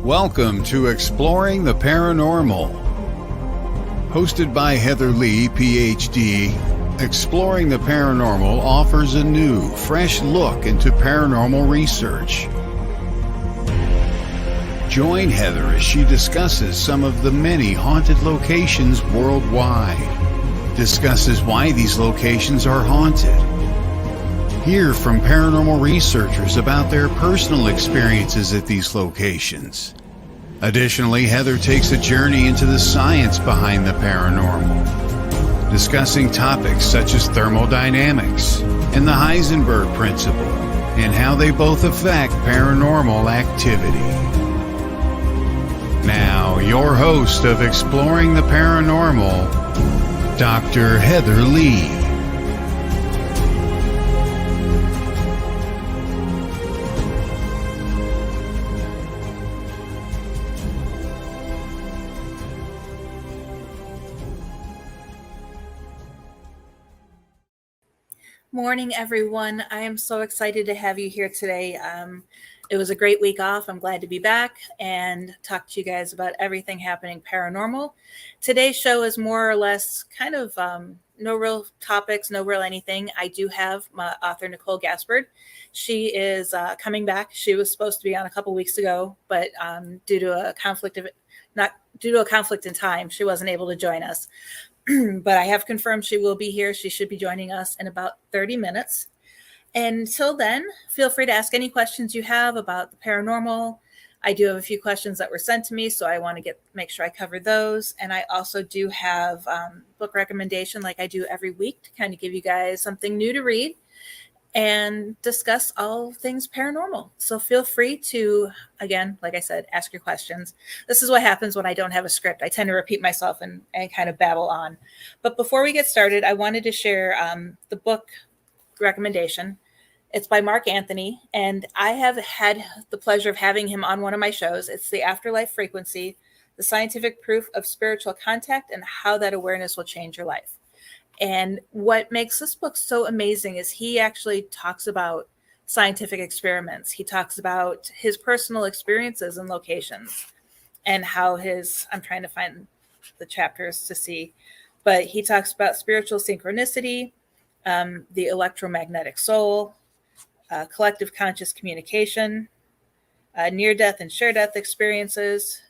Welcome to Exploring the Paranormal. Hosted by Heather Leigh, PhD, Exploring the Paranormal offers a new, fresh look into paranormal research. Join Heather as she discusses some of the many haunted locations worldwide, discusses why these locations are haunted, hear from paranormal researchers about their personal experiences at these locations. Additionally, Heather takes a journey into the science behind the paranormal, discussing topics such as thermodynamics and the Heisenberg principle and how they both affect paranormal activity. Now, your host of Exploring the Paranormal, Dr. Heather Leigh. Morning, everyone. I am so excited to have you here today. It was a great week off. I'm glad to be back and talk to you guys about everything happening paranormal. Today's show is more or less kind of no real topics, no real anything. I do have my author, Nicole Gaspard. She is coming back. She was supposed to be on a couple weeks ago, but due to a conflict in time, she wasn't able to join us. But I have confirmed she will be here. She should be joining us in about 30 minutes. Until then, feel free to ask any questions you have about the paranormal. I do have a few questions that were sent to me, so I want to make sure I cover those. And I also do have book recommendation like I do every week to kind of give you guys something new to read and discuss all things paranormal. So feel free to, again, like I said, ask your questions. This is what happens when I don't have a script. I tend to repeat myself and kind of babble on. But before we get started, I wanted to share the book recommendation. It's by Mark Anthony, and I have had the pleasure of having him on one of my shows. It's The Afterlife Frequency, the scientific proof of spiritual contact and how that awareness will change your life. And what makes this book so amazing is he actually talks about scientific experiments. He talks about his personal experiences and locations and how I'm trying to find the chapters to see, but he talks about spiritual synchronicity, the electromagnetic soul, collective conscious communication, near-death and share-death experiences,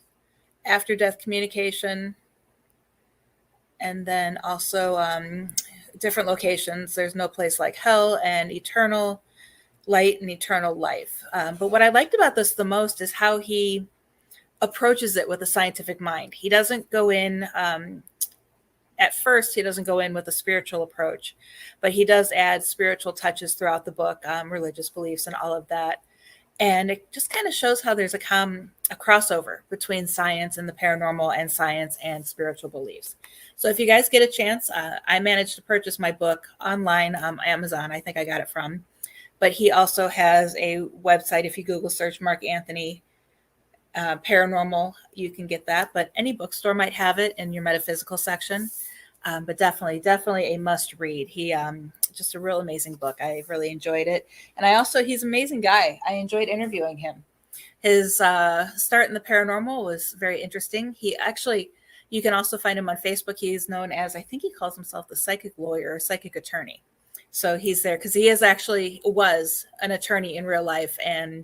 after-death communication, and then also different locations. There's no place like hell and eternal light and eternal life. But what I liked about this the most is how he approaches it with a scientific mind. He doesn't go in, at first, he doesn't go in with a spiritual approach, but he does add spiritual touches throughout the book, religious beliefs and all of that. And it just kind of shows how there's a crossover between science and the paranormal and science and spiritual beliefs. So if you guys get a chance, I managed to purchase my book online on Amazon. I think I got it from. But he also has a website. If you Google search Mark Anthony Paranormal, you can get that. But any bookstore might have it in your metaphysical section. But definitely a must read. He just a real amazing book. I really enjoyed it. And he's an amazing guy. I enjoyed interviewing him. His start in the paranormal was very interesting. You can also find him on Facebook. He's known as, I think he calls himself the psychic lawyer or psychic attorney. So he's there because he was an attorney in real life and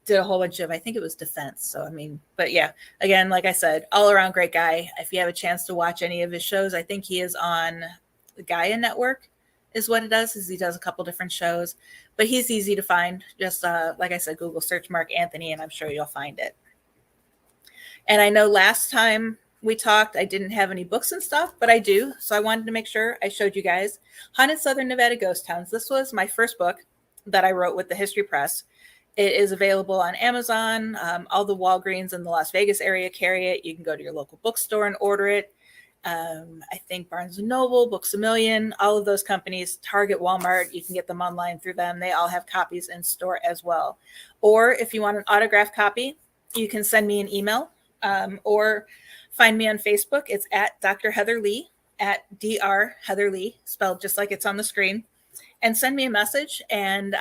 did a whole bunch of, I think it was defense. So, but yeah, again, like I said, all around great guy. If you have a chance to watch any of his shows, I think he is on the Gaia Network is what it does, is he does a couple different shows, but he's easy to find. Just like I said, Google search Mark Anthony and I'm sure you'll find it. And I know last time we talked, I didn't have any books and stuff, but I do. So I wanted to make sure I showed you guys Haunted Southern Nevada Ghost Towns. This was my first book that I wrote with the History Press. It is available on Amazon. All the Walgreens in the Las Vegas area carry it. You can go to your local bookstore and order it. I think Barnes & Noble, Books A Million, all of those companies, Target, Walmart, you can get them online through them. They all have copies in store as well. Or if you want an autographed copy, you can send me an email or find me on Facebook. It's at Dr. Heather Leigh, at Dr. Heather Leigh, spelled just like it's on the screen. And send me a message. And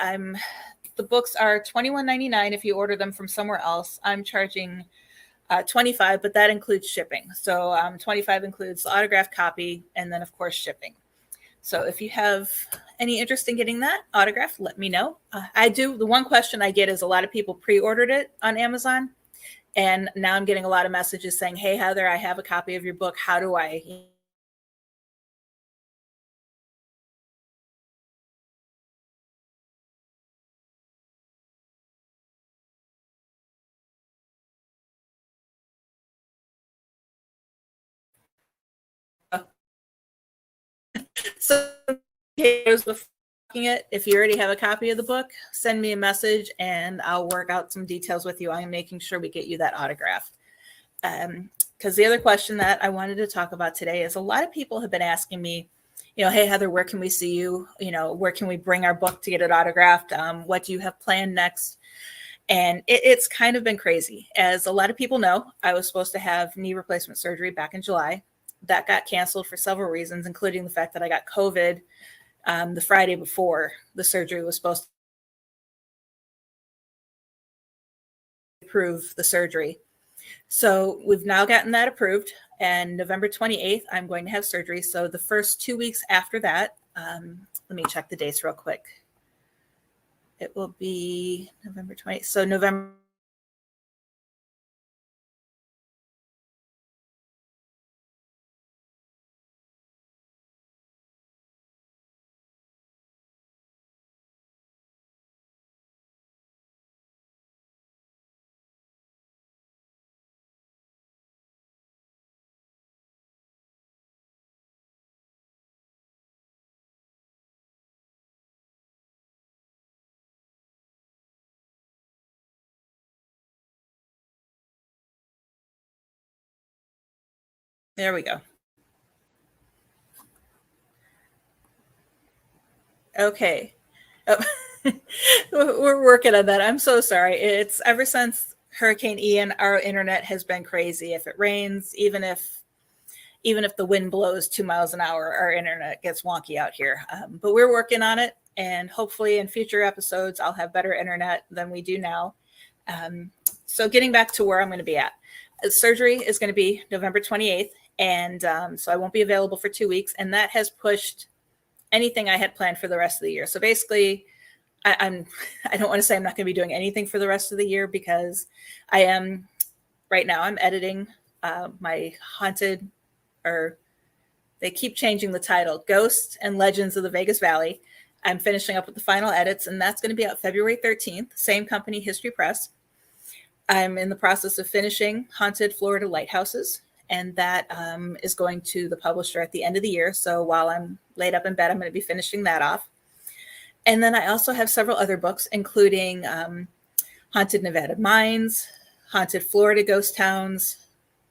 the books are $21.99 if you order them from somewhere else. I'm charging $25, but that includes shipping. So $25 includes the autographed copy and then, of course, shipping. So if you have any interest in getting that autograph, let me know. I do. The one question I get is a lot of people pre-ordered it on Amazon. And now I'm getting a lot of messages saying, hey, Heather, I have a copy of your book. How do I? So if you already have a copy of the book, send me a message and I'll work out some details with you. I'm making sure we get you that autograph. Because the other question that I wanted to talk about today is a lot of people have been asking me, hey, Heather, where can we see you? Where can we bring our book to get it autographed? What do you have planned next? And it's kind of been crazy. As a lot of people know, I was supposed to have knee replacement surgery back in July. That got canceled for several reasons, including the fact that I got COVID the Friday before the surgery was supposed to approve the surgery. So we've now gotten that approved, and November 28th, I'm going to have surgery. So the first 2 weeks after that, let me check the dates real quick. It will be November 28th. So November. There we go. Okay. Oh, we're working on that. I'm so sorry. It's ever since Hurricane Ian, our internet has been crazy. If it rains, even if the wind blows 2 miles an hour, our internet gets wonky out here. But we're working on it. And hopefully in future episodes, I'll have better internet than we do now. So getting back to where I'm going to be at. Surgery is going to be November 28th. And so I won't be available for 2 weeks. And that has pushed anything I had planned for the rest of the year. So basically, I don't want to say I'm not going to be doing anything for the rest of the year, because I am right now. I'm editing my haunted, or they keep changing the title, Ghosts and Legends of the Vegas Valley. I'm finishing up with the final edits, and that's going to be out February 13th. Same company, History Press. I'm in the process of finishing Haunted Florida Lighthouses, and that is going to the publisher at the end of the year. So while I'm laid up in bed, I'm going to be finishing that off. And then I also have several other books, including Haunted Nevada Mines, Haunted Florida Ghost Towns,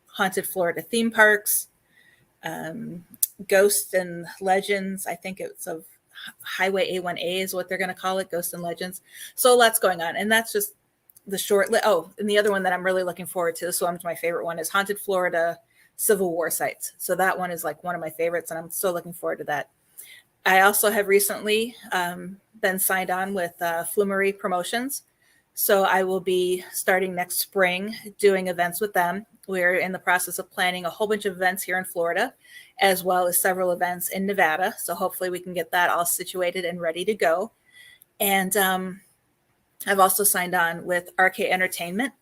Haunted Florida Theme Parks, Ghosts and Legends. I think it's of Highway A1A is what they're going to call it, Ghosts and Legends. So lots going on. And that's just the short. And the other one that I'm really looking forward to, this one's my favorite one, is Haunted Florida Civil War Sites. So that one is like one of my favorites, and I'm still looking forward to that. I also have recently been signed on with Flumery Promotions. So I will be starting next spring doing events with them. We're in the process of planning a whole bunch of events here in Florida, as well as several events in Nevada. So hopefully we can get that all situated and ready to go. And I've also signed on with RK Entertainment,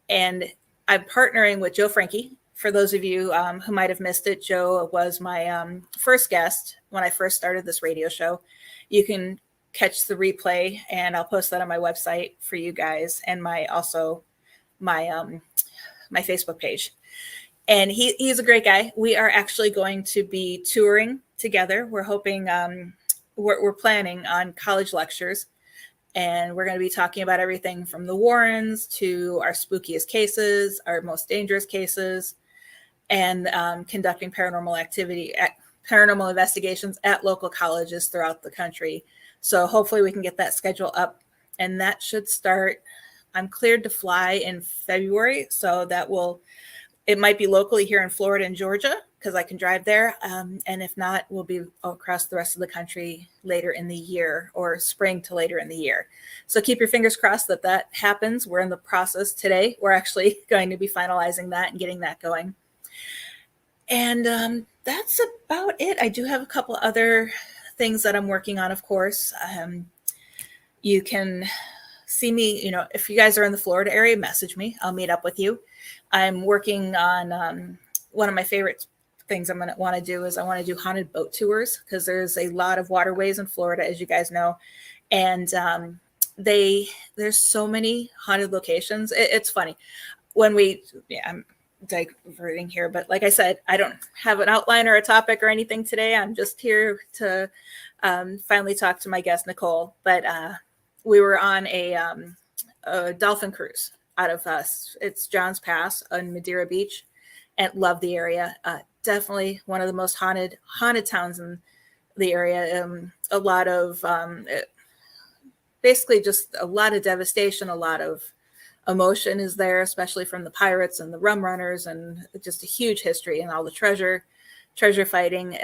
and I'm partnering with Joe Frankie. For those of you who might have missed it, Joe was my first guest when I first started this radio show. You can catch the replay, and I'll post that on my website for you guys, and my Facebook page. And he's a great guy. We are actually going to be touring together. We're hoping, we're planning on college lectures, and we're going to be talking about everything from the Warrens to our spookiest cases, our most dangerous cases, and conducting paranormal investigations at local colleges throughout the country. So hopefully we can get that schedule up, and that should start. I'm cleared to fly in February, so that will It might be locally here in Florida and Georgia because I can drive there. And if not, we'll be across the rest of the country later in the year, or spring to later in the year. So keep your fingers crossed that that happens. We're in the process today. We're actually going to be finalizing that and getting that going. And that's about it. I do have a couple other things that I'm working on, of course. You can see me, if you guys are in the Florida area, message me. I'll meet up with you. I'm working on one of my favorite things I'm going to want to do is I want to do haunted boat tours, because there's a lot of waterways in Florida, as you guys know. And there's so many haunted locations. It's funny when I'm diverting here, but like I said, I don't have an outline or a topic or anything today. I'm just here to finally talk to my guest, Nicole. But we were on a dolphin cruise out of it's John's Pass on Madeira Beach, and love the area. Definitely one of the most haunted towns in the area. A lot of basically just a lot of devastation, a lot of emotion is there, especially from the pirates and the rum runners, and just a huge history and all the treasure fighting.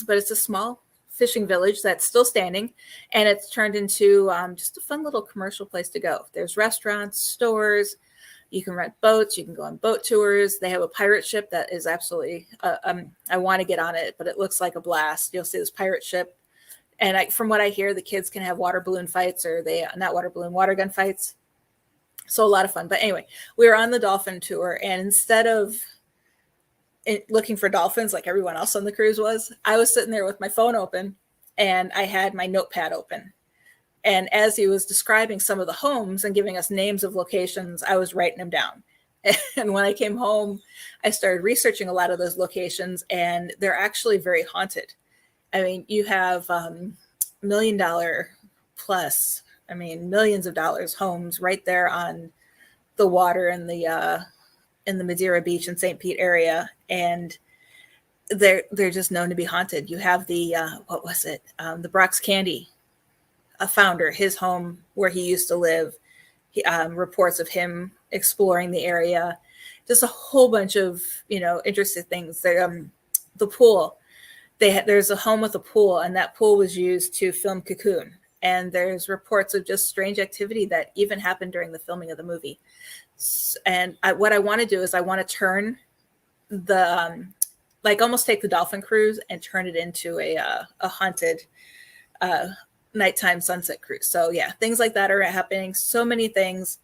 But it's a small fishing village that's still standing, and it's turned into just a fun little commercial place to go. There's restaurants, stores, you can rent boats, you can go on boat tours. They have a pirate ship that is absolutely I want to get on it, but it looks like a blast. You'll see this pirate ship, and from what I hear, the kids can have water balloon fights, or water gun fights. So a lot of fun. But anyway, we were on the dolphin tour, and instead of looking for dolphins like everyone else on the cruise was, I was sitting there with my phone open, and I had my notepad open. And as he was describing some of the homes and giving us names of locations, I was writing them down. And when I came home, I started researching a lot of those locations, and they're actually very haunted. I mean, you have $1 million plus, millions of dollars homes right there on the water in the Madeira Beach and St. Pete area, and they're just known to be haunted. You have the the Brock's Candy, a founder, his home where he used to live. Reports of him exploring the area, just a whole bunch of interesting things. The pool, there's a home with a pool, and that pool was used to film Cocoon. And there's reports of just strange activity that even happened during the filming of the movie. And what I want to do is I want to turn the almost take the dolphin cruise and turn it into a haunted nighttime sunset cruise. So yeah, things like that are happening. So many things.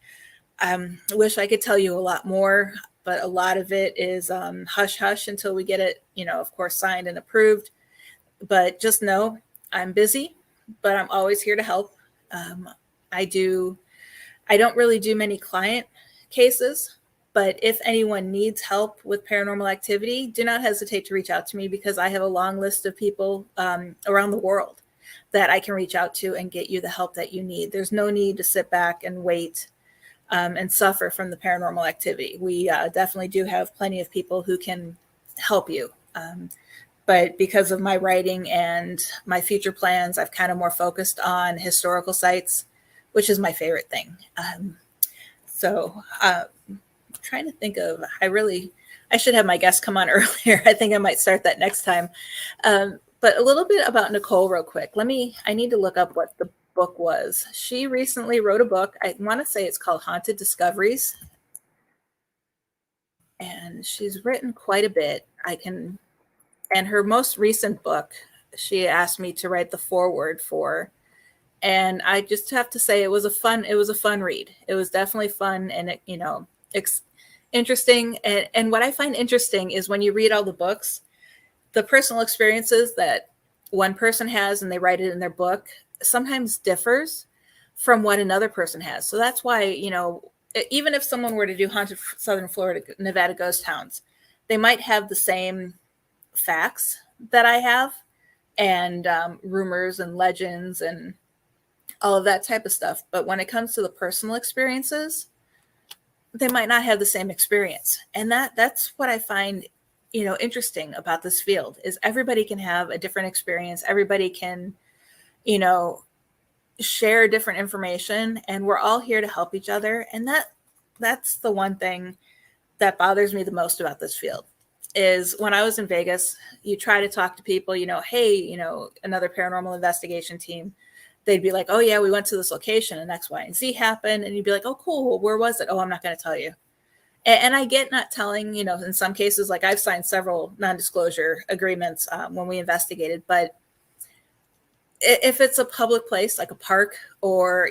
Wish I could tell you a lot more, but a lot of it is hush hush until we get it, of course, signed and approved. But just know I'm busy, but I'm always here to help. I don't really do many client cases, but if anyone needs help with paranormal activity, do not hesitate to reach out to me, because I have a long list of people around the world that I can reach out to and get you the help that you need. There's no need to sit back and wait and suffer from the paranormal activity. We definitely do have plenty of people who can help you. But because of my writing and my future plans, I've kind of more focused on historical sites, which is my favorite thing. So I'm trying to think of, I should have my guest come on earlier. I think I might start that next time. But a little bit about Nicole real quick. I need to look up what the book was. She recently wrote a book. I want to say it's called Haunted Discoveries. And she's written quite a bit. And her most recent book, she asked me to write the foreword for. And I just have to say it was a fun read. It was definitely fun, and interesting. And what I find interesting is when you read all the books, the personal experiences that one person has and they write it in their book sometimes differs from what another person has. So that's why, even if someone were to do Haunted Southern Florida, Nevada Ghost Towns, they might have the same facts that I have, and rumors and legends and all of that type of stuff. But when it comes to the personal experiences, they might not have the same experience. And that's what I find interesting about this field, is everybody can have a different experience. Everybody can, share different information, and we're all here to help each other. And that's the one thing that bothers me the most about this field is when I was in Vegas, you try to talk to people, hey, another paranormal investigation team, they'd be like, oh yeah, we went to this location and X, Y, and Z happened. And you'd be like, oh, cool. Well, where was it? Oh, I'm not going to tell you. And I get not telling, in some cases, like I've signed several non-disclosure agreements when we investigated, but if it's a public place like a park or,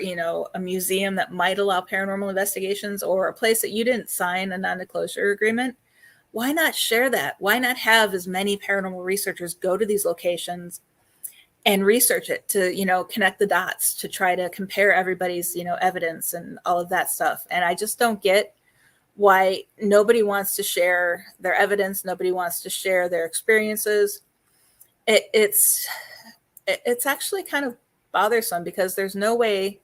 a museum that might allow paranormal investigations, or a place that you didn't sign a non-disclosure agreement, why not share that? Why not have as many paranormal researchers go to these locations and research it to, connect the dots, to try to compare everybody's, evidence and all of that stuff. And I just don't get why nobody wants to share their evidence. Nobody wants to share their experiences. It's actually kind of bothersome, because there's no way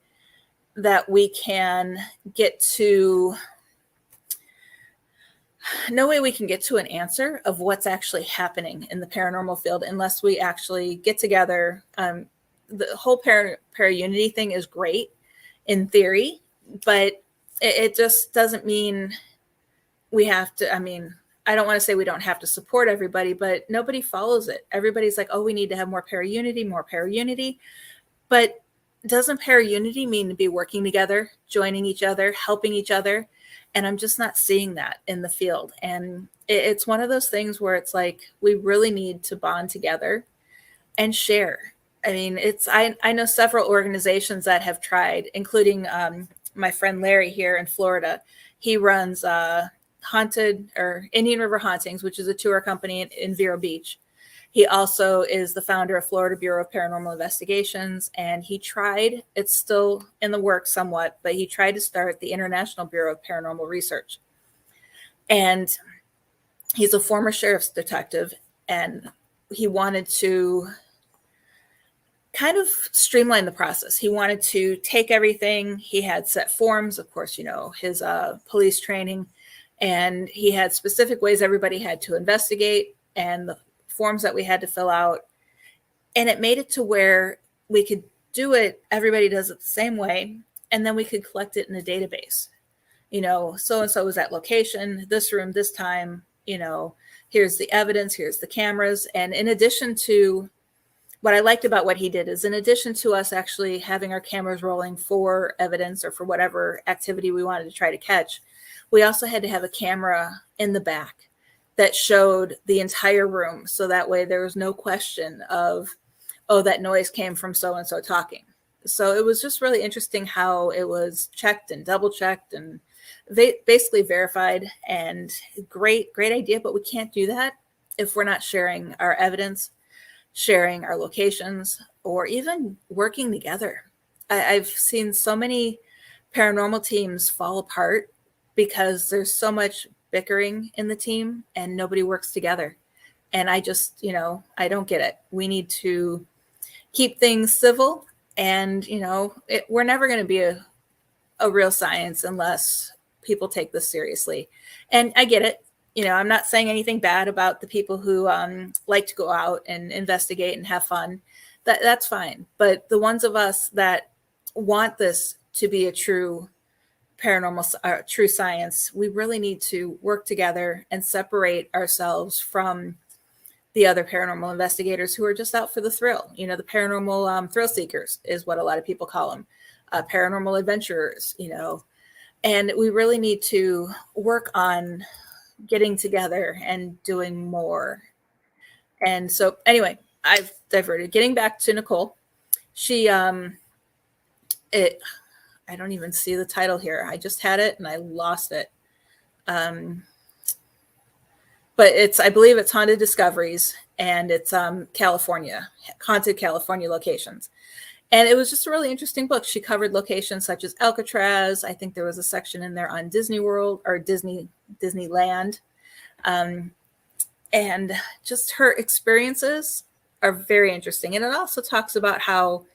that we can get to an answer of what's actually happening in the paranormal field unless we actually get together. The whole para-unity thing is great in theory, but it just doesn't mean we have to. I mean, I don't want to say we don't have to support everybody, but nobody follows it. Everybody's like, oh, we need to have more para-unity. But doesn't para-unity mean to be working together, joining each other, helping each other? And I'm just not seeing that in the field. And it's one of those things where it's like, we really need to bond together and share. I mean, I know several organizations that have tried, including my friend Larry here in Florida. He runs Haunted or Indian River Hauntings, which is a tour company in Vero Beach. He also is the founder of Florida Bureau of Paranormal Investigations, and he tried, it's still in the works somewhat, but he tried to start the International Bureau of Paranormal Research. And he's a former sheriff's detective, and he wanted to kind of streamline the process. He wanted to take everything. He had set forms, of course, his police training, and he had specific ways everybody had to investigate and the forms that we had to fill out. And it made it to where we could do it. Everybody does it the same way. And then we could collect it in a database. So-and-so was at location, this room, this time, here's the evidence, here's the cameras. And in addition to what I liked about what he did is, in addition to us actually having our cameras rolling for evidence or for whatever activity we wanted to try to catch, we also had to have a camera in the back that showed the entire room. So that way there was no question of, oh, that noise came from so-and-so talking. So it was just really interesting how it was checked and double checked and basically verified. And great idea, but we can't do that if we're not sharing our evidence, sharing our locations, or even working together. I've seen so many paranormal teams fall apart because there's so much bickering in the team and nobody works together. And I just, I don't get it. We need to keep things civil, and, we're never going to be a real science unless people take this seriously. And I get it. I'm not saying anything bad about the people who like to go out and investigate and have fun. That's fine. But the ones of us that want this to be a true paranormal, true science, we really need to work together and separate ourselves from the other paranormal investigators who are just out for the thrill. The paranormal thrill seekers is what a lot of people call them, paranormal adventurers, and we really need to work on getting together and doing more. And so anyway, I've diverted. Getting back to Nicole, she I don't even see the title here. I just had it and I lost it. But I believe it's Haunted Discoveries, and it's California, Haunted California Locations. And it was just a really interesting book. She covered locations such as Alcatraz. I think there was a section in there on Disney World or Disneyland. And just her experiences are very interesting. And it also talks about how,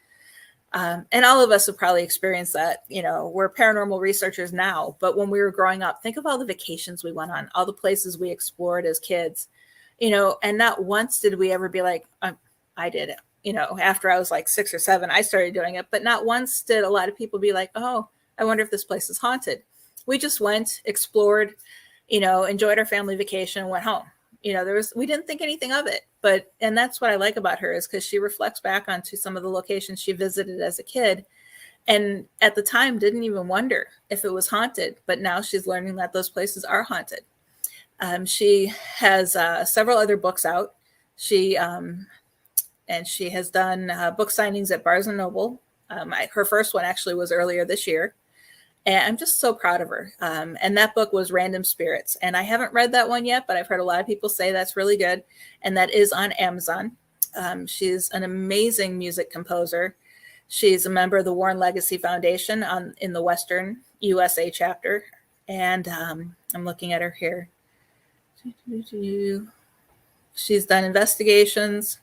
and all of us have probably experienced that, we're paranormal researchers now, but when we were growing up, think of all the vacations we went on, all the places we explored as kids, and not once did we ever be like, I did it. After I was like 6 or 7, I started doing it, but not once did a lot of people be like, oh, I wonder if this place is haunted. We just went, explored, enjoyed our family vacation and went home. We didn't think anything of it, and that's what I like about her, is because she reflects back onto some of the locations she visited as a kid. And at the time didn't even wonder if it was haunted, but now she's learning that those places are haunted. She has several other books out. She has done book signings at Barnes & Noble. Her first one actually was earlier this year. And I'm just so proud of her. And that book was Random Spirits. And I haven't read that one yet, but I've heard a lot of people say that's really good. And that is on Amazon. She's an amazing music composer. She's a member of the Warren Legacy Foundation in the Western USA chapter. And I'm looking at her here. She's done investigations.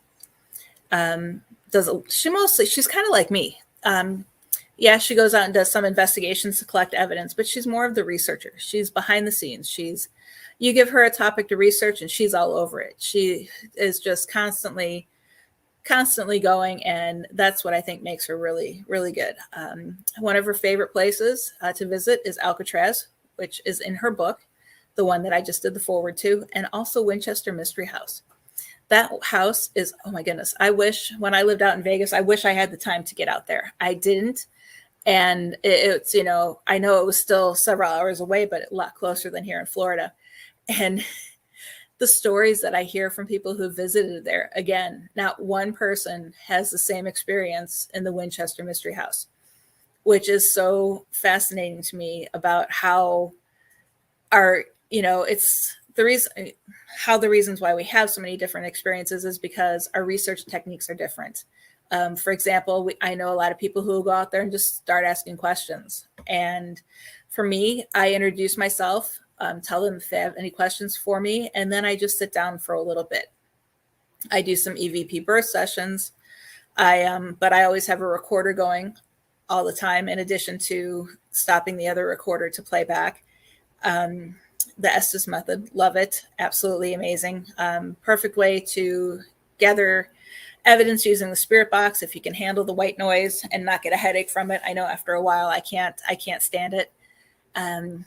She's kind of like me. She goes out and does some investigations to collect evidence, but she's more of the researcher. She's behind the scenes. You give her a topic to research and she's all over it. She is just constantly going, and that's what I think makes her really, really good. One of her favorite places to visit is Alcatraz, which is in her book, the one that I just did the forward to, and also Winchester Mystery House. That house is, oh my goodness. When I lived out in Vegas, I wish I had the time to get out there. I didn't. And it's, I know it was still several hours away, but a lot closer than here in Florida. And the stories that I hear from people who visited there, again, not one person has the same experience in the Winchester Mystery House, which is so fascinating to me about how it's the reason, how the reasons why we have so many different experiences is because our research techniques are different. For example, I know a lot of people who will go out there and just start asking questions. And for me, I introduce myself, tell them if they have any questions for me, and then I just sit down for a little bit. I do some EVP birth sessions. But I always have a recorder going all the time, in addition to stopping the other recorder to play back. The Estes method, love it. Absolutely amazing. Perfect way to gather evidence using the spirit box. If you can handle the white noise and not get a headache from it. I know after a while I can't stand it. And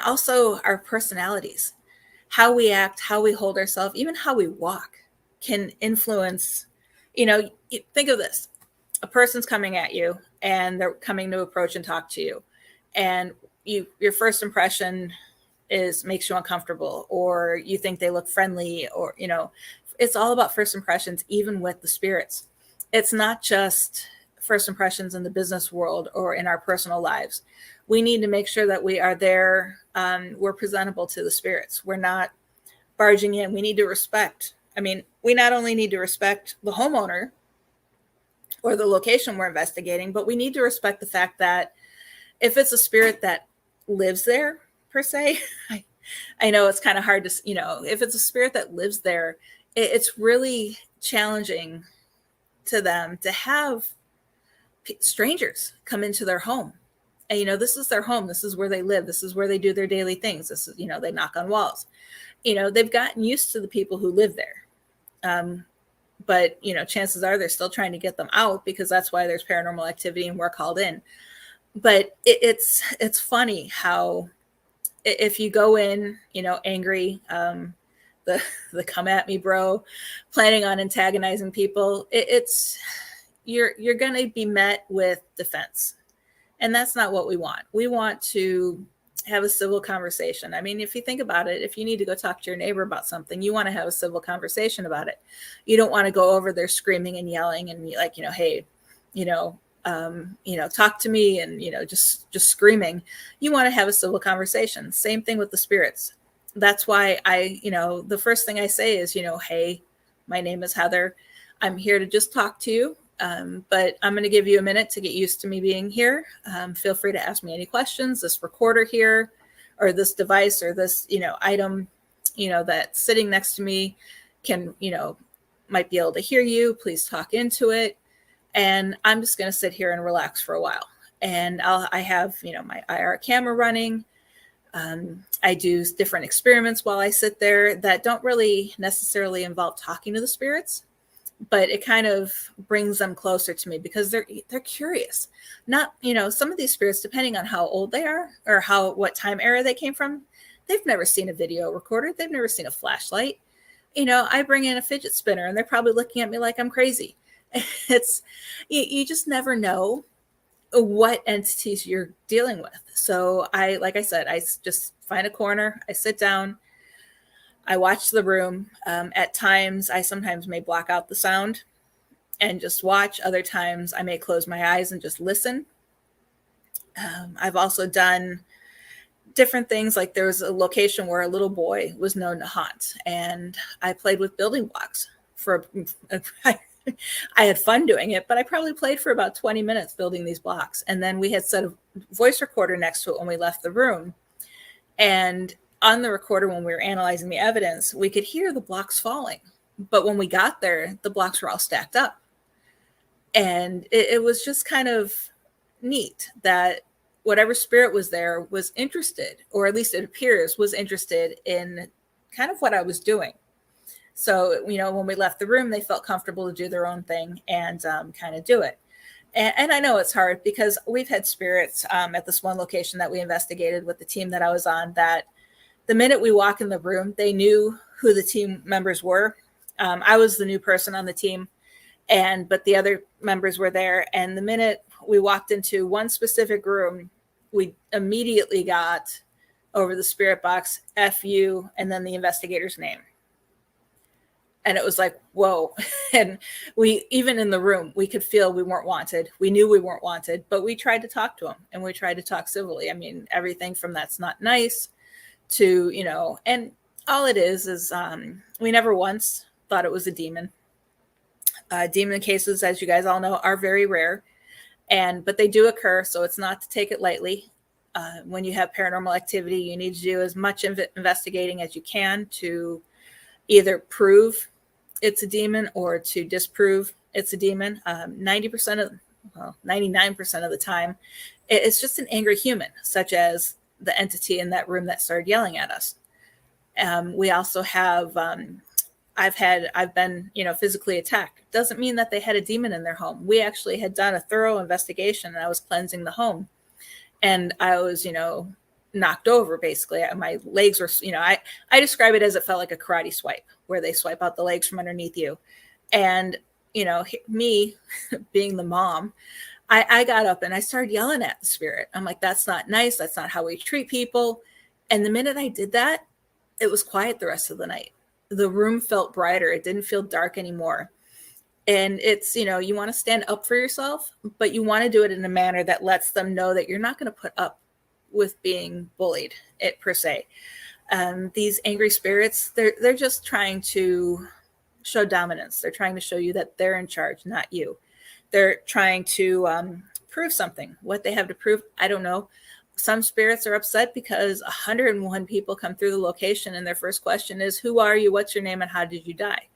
also our personalities, how we act, how we hold ourselves, even how we walk can influence, think of this. A person's coming at you and they're coming to approach and talk to you. And your first impression makes you uncomfortable, or you think they look friendly, or, it's all about first impressions, even with the spirits. It's not just first impressions in the business world or in our personal lives. We need to make sure that we are there. We're presentable to the spirits. We're not barging in. We need to respect. We not only need to respect the homeowner or the location we're investigating, but we need to respect the fact that if it's a spirit that lives there, per se, I know it's kind of hard to, if it's a spirit that lives there, it's really challenging to them to have strangers come into their home. And, this is their home. This is where they live. This is where they do their daily things. This is, they knock on walls. They've gotten used to the people who live there. But, chances are they're still trying to get them out, because that's why there's paranormal activity and we're called in. But it's funny how if you go in, angry, the come at me, bro, planning on antagonizing people, you're going to be met with defense. And that's not what we want. We want to have a civil conversation. If you think about it, if you need to go talk to your neighbor about something, you want to have a civil conversation about it. You don't want to go over there screaming and yelling and be like, hey, talk to me, and, just screaming. You want to have a civil conversation. Same thing with the spirits. That's why the first thing I say is, hey, my name is Heather. I'm here to just talk to you. But I'm going to give you a minute to get used to me being here. Feel free to ask me any questions. This recorder here, or this device, or this, item, that's sitting next to me can, might be able to hear you. Please talk into it. And I'm just going to sit here and relax for a while. And I have, my IR camera running. I do different experiments while I sit there that don't really necessarily involve talking to the spirits, but it kind of brings them closer to me, because they're curious. Not, some of these spirits, depending on how old they are or what time era they came from, They've never seen a video recorder. They've never seen a flashlight. You know, I bring in a fidget spinner and they're probably looking at me like I'm crazy. It's, you just never know what entities you're dealing with. So like I said, I just find a corner, I sit down, I watch the room. At times, I sometimes may block out the sound and just watch. Other times I may close my eyes and just listen. I've also done different things. Like there was a location where a little boy was known to haunt, and I played with building blocks I had fun doing it, but I probably played for about 20 minutes building these blocks. And then we had set a voice recorder next to it when we left the room. And on the recorder, when we were analyzing the evidence, we could hear the blocks falling. But when we got there, the blocks were all stacked up. And it was just kind of neat that whatever spirit was there was interested, or at least it appears was interested in kind of what I was doing. So, you know, when we left the room, they felt comfortable to do their own thing and kind of do it. And I know it's hard because we've had spirits at this one location that we investigated with the team that I was on, that the minute we walk in the room, they knew who the team members were. I was the new person on the team, but the other members were there. And the minute we walked into one specific room, we immediately got over the spirit box, FU, and then the investigator's name. And it was like, whoa. And we, even in the room, we could feel we weren't wanted. We knew we weren't wanted, but we tried to talk to them, and we tried to talk civilly. I mean, everything from that's not nice to, you know, and all it is we never once thought it was a demon. Demon cases, as you guys all know, are very rare, but they do occur. So it's not to take it lightly. When you have paranormal activity, you need to do as much investigating as you can to either prove it's a demon or to disprove it's a demon. 99% of the time, it's just an angry human, such as the entity in that room that started yelling at us. We also have, I've been, you know, physically attacked. Doesn't mean that they had a demon in their home. We actually had done a thorough investigation, and I was cleansing the home, and I was, you know, knocked over. Basically, my legs were, you know, I describe it as it felt like a karate swipe, where they swipe out the legs from underneath you. And, you know, me being the mom, I got up and I started yelling at the spirit. I'm like, that's not nice. That's not how we treat people. And the minute I did that, it was quiet the rest of the night. The room felt brighter. It didn't feel dark anymore. And it's, you know, you want to stand up for yourself, but you want to do it in a manner that lets them know that you're not going to put up with being bullied, per se. These angry spirits, they're just trying to show dominance. They're trying to show you that they're in charge, not you. They're trying to prove something. What they have to prove, I don't know. Some spirits are upset because 101 people come through the location, and their first question is, who are you? What's your name? And how did you die?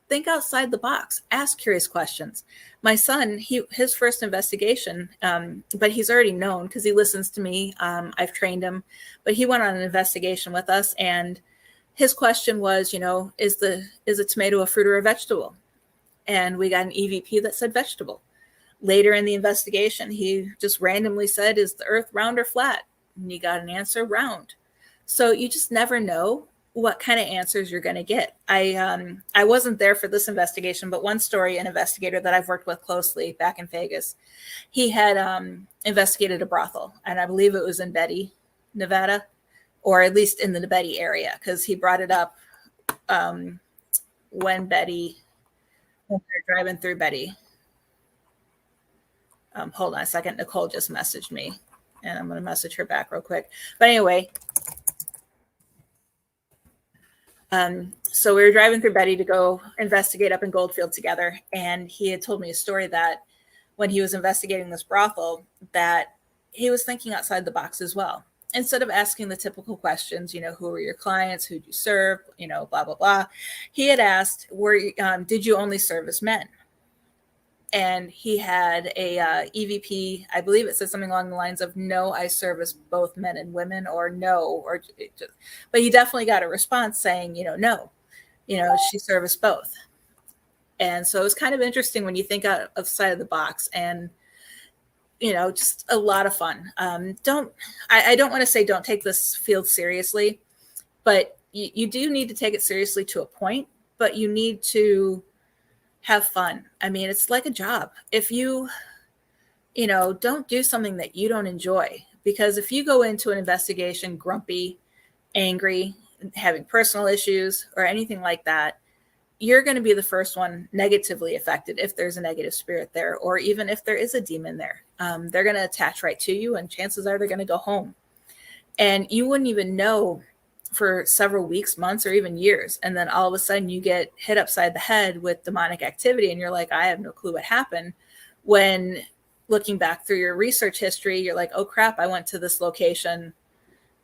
Think outside the box. Ask curious questions. My son, his first investigation, but he's already known because he listens to me. I've trained him, but he went on an investigation with us, and his question was, you know, is a tomato a fruit or a vegetable? And we got an EVP that said vegetable. Later in the investigation, he just randomly said, is the earth round or flat? And you got an answer, round. So you just never know what kind of answers you're going to get. I wasn't there for this investigation, but one story, an investigator that I've worked with closely back in Vegas, he had investigated a brothel, and I believe it was in Betty, Nevada, or at least in the Betty area, because he brought it up when we were driving through Betty. Hold on a second. Nicole just messaged me, and I'm going to message her back real quick. But anyway, so we were driving through Betty to go investigate up in Goldfield together. And he had told me a story that when he was investigating this brothel, that he was thinking outside the box as well. Instead of asking the typical questions, you know, who are your clients? Who do you serve? You know, blah, blah, blah. He had asked, did you only service men? And he had a EVP, I believe it said something along the lines of, no, I service both men and women, or no, but he definitely got a response saying, you know, no, you know, she serviced both. And so it was kind of interesting when you think outside of the box, and, you know, just a lot of fun. I don't want to say don't take this field seriously, but you do need to take it seriously to a point, but you need to have fun. I mean, it's like a job. If you don't do something that you don't enjoy, because if you go into an investigation grumpy, angry, having personal issues or anything like that, you're going to be the first one negatively affected if there's a negative spirit there, or even if there is a demon there. They're going to attach right to you, and chances are they're going to go home. And you wouldn't even know for several weeks, months, or even years. And then all of a sudden you get hit upside the head with demonic activity, and you're like, I have no clue what happened. When looking back through your research history, you're like, oh crap, I went to this location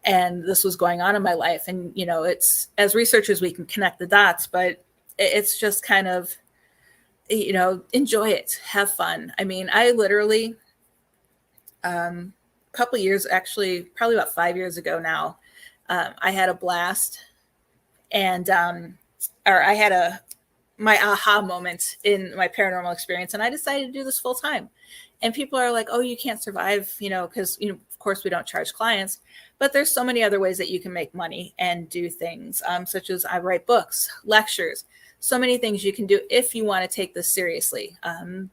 and this was going on in my life. And, it's, as researchers, we can connect the dots, but it's just kind of, enjoy it, have fun. I mean, I literally, a couple of years, actually, probably about 5 years ago now, I had a blast, and, I had my aha moment in my paranormal experience, and I decided to do this full time. And people are like, oh, you can't survive, because, of course we don't charge clients, but there's so many other ways that you can make money and do things, such as I write books, lectures, so many things you can do if you want to take this seriously.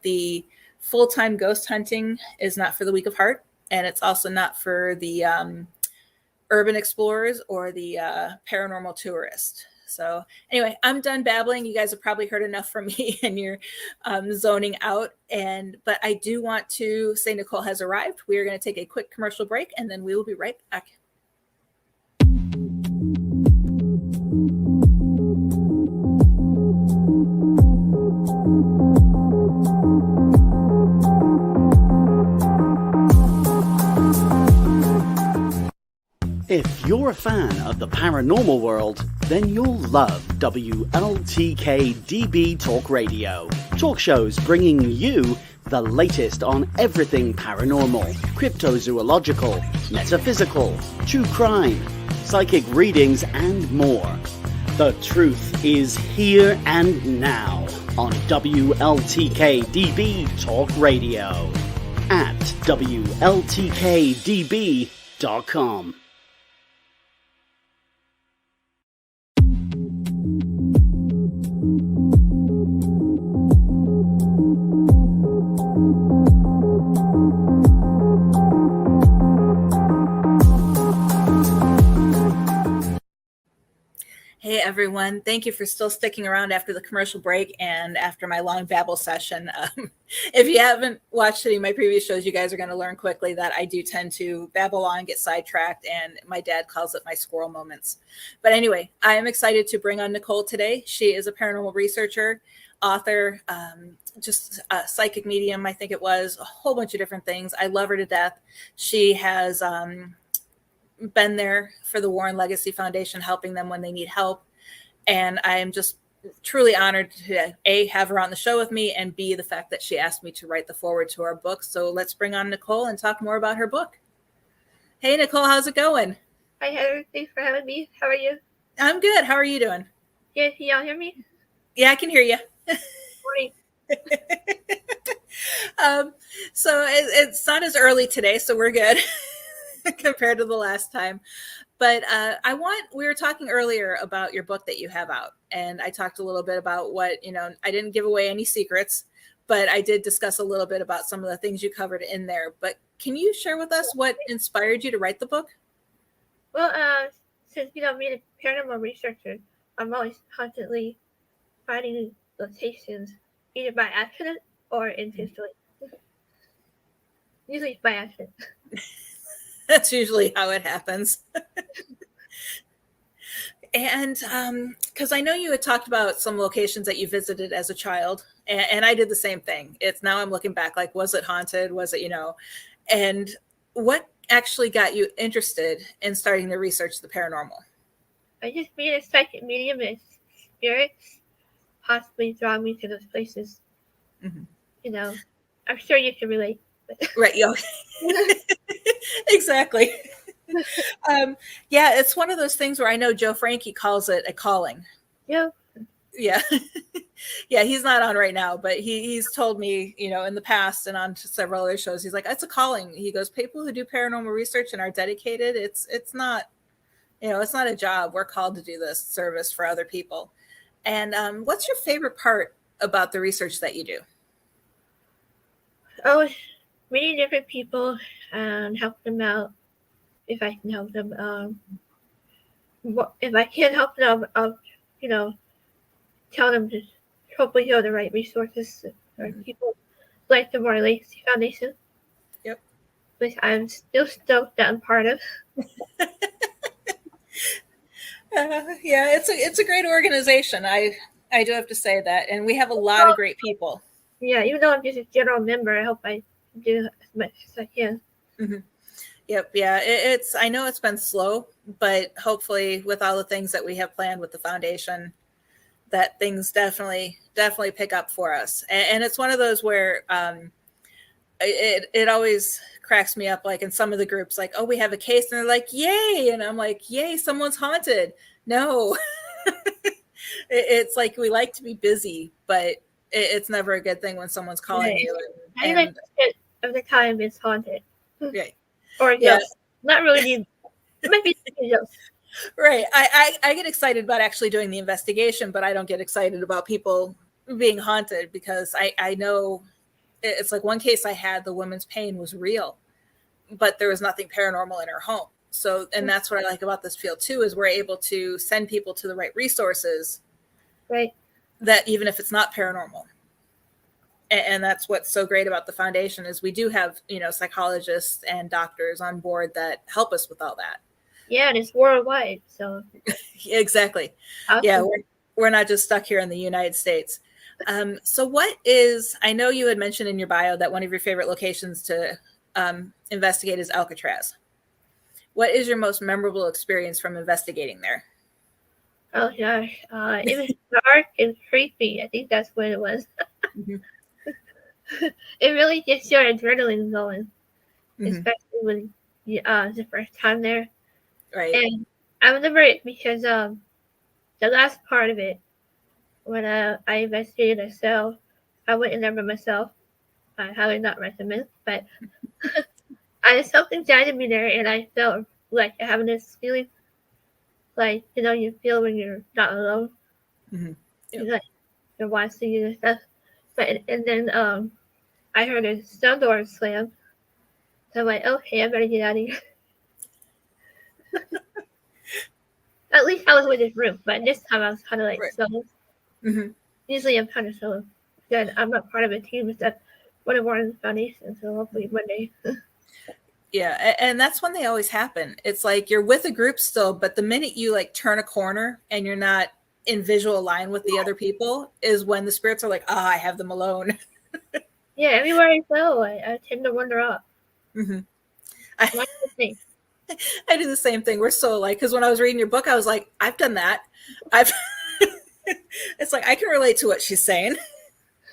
The full-time ghost hunting is not for the weak of heart, and it's also not for the urban explorers or the paranormal tourist. So anyway, I'm done babbling. You guys have probably heard enough from me, and you're zoning out. But I do want to say Nicole has arrived. We are going to take a quick commercial break, and then we will be right back. If you're a fan of the paranormal world, then you'll love WLTK-DB Talk Radio. Talk shows bringing you the latest on everything paranormal, cryptozoological, metaphysical, true crime, psychic readings, and more. The truth is here and now on WLTK-DB Talk Radio at WLTKDB.com. Hey everyone, thank you for still sticking around after the commercial break and after my long babble session. If you haven't watched any of my previous shows, you guys are going to learn quickly that I do tend to babble on, get sidetracked, and my dad calls it my squirrel moments. But anyway, I am excited to bring on Nicole today. She is a paranormal researcher, author, just a psychic medium, I think it was, a whole bunch of different things. I love her to death. She has been there for the Warren Legacy Foundation, helping them when they need help. And I am just truly honored to A, have her on the show with me, and B, the fact that she asked me to write the foreword to our book. So let's bring on Nicole and talk more about her book. Hey, Nicole, how's it going? Hi, Heather. Thanks for having me. How are you? I'm good. How are you doing? Yeah, can y'all hear me? Yeah, I can hear you. Morning. So it's not as early today, so we're good compared to the last time. But we were talking earlier about your book that you have out, and I talked a little bit about what, I didn't give away any secrets, but I did discuss a little bit about some of the things you covered in there. But can you share with us what inspired you to write the book? Well, since, being a paranormal researcher, I'm always constantly finding locations, either by accident or intentionally. Usually by accident. That's usually how it happens. And because I know you had talked about some locations that you visited as a child, and I did the same thing. It's now I'm looking back, like, was it haunted? Was it, and what actually got you interested in starting to research the paranormal? I just being a psychic medium and spirits possibly draw me to those places. Mm-hmm. I'm sure you can relate. Right. Exactly. Yeah, it's one of those things where I know Joe Frankie calls it a calling. Yeah. Yeah. Yeah, he's not on right now, but he's told me, in the past and on several other shows, he's like, it's a calling. He goes, people who do paranormal research and are dedicated, it's not, it's not a job. We're called to do this service for other people. And what's your favorite part about the research that you do? Oh, meeting different people and help them out if I can help them. If I can't help them, I'll tell them to hopefully go the right resources or people like the More Legacy Foundation. Yep. Which I'm still stoked that I'm part of. Yeah, it's a great organization. I do have to say that, and we have a lot of great people. Yeah, even though I'm just a general member, I hope I do as much as I can. Mm-hmm. Yep. Yeah. I know it's been slow, but hopefully with all the things that we have planned with the foundation, that things definitely pick up for us. And it's one of those where it always cracks me up, like in some of the groups, like, oh, we have a case, and they're like, yay. And I'm like, yay, someone's haunted. No. It's like, we like to be busy, but it's never a good thing when someo's calling you. And 90% of the time it's haunted. Right. Or ghosts. Not really. It might be ghosts. Right. I get excited about actually doing the investigation, but I don't get excited about people being haunted, because I know it's like one case I had, the woman's pain was real, but there was nothing paranormal in her home. So, and that's what I like about this field too, is we're able to send people to the right resources. Right. That even if it's not paranormal. And that's what's so great about the foundation, is we do have, psychologists and doctors on board that help us with all that. Yeah, and it's worldwide. So exactly. Awesome. Yeah, we're not just stuck here in the United States. So I know you had mentioned in your bio that one of your favorite locations to investigate is Alcatraz. What is your most memorable experience from investigating there? Oh gosh, it was dark and creepy. I think that's what it was. Mm-hmm. It really gets your adrenaline going, Mm-hmm. especially when it's the first time there. Right. And I remember it because the last part of it, when I investigated a cell, I went in there by myself. I highly not recommend, but something guided me there, and I felt like having this feeling, like you feel when you're not alone. Mm-hmm. Yep. Like you're watching you and stuff. But and then I heard a cell door slam. So I'm like, okay, I better get out of here. At least I was with this room, but this time I was kind of like solo. Mm-hmm. Usually I'm kind of solo. Good, I'm not part of a team and stuff. One of the foundation, so hopefully one day. Yeah, and that's when they always happen. It's like you're with a group still, but the minute you like turn a corner and you're not in visual line with the other people is when the spirits are like, I have them alone. Yeah, everywhere I go, I tend to wander off. Mm-hmm. I do the same thing. We're so alike, because when I was reading your book, I was like, I've done that. It's like, I can relate to what she's saying.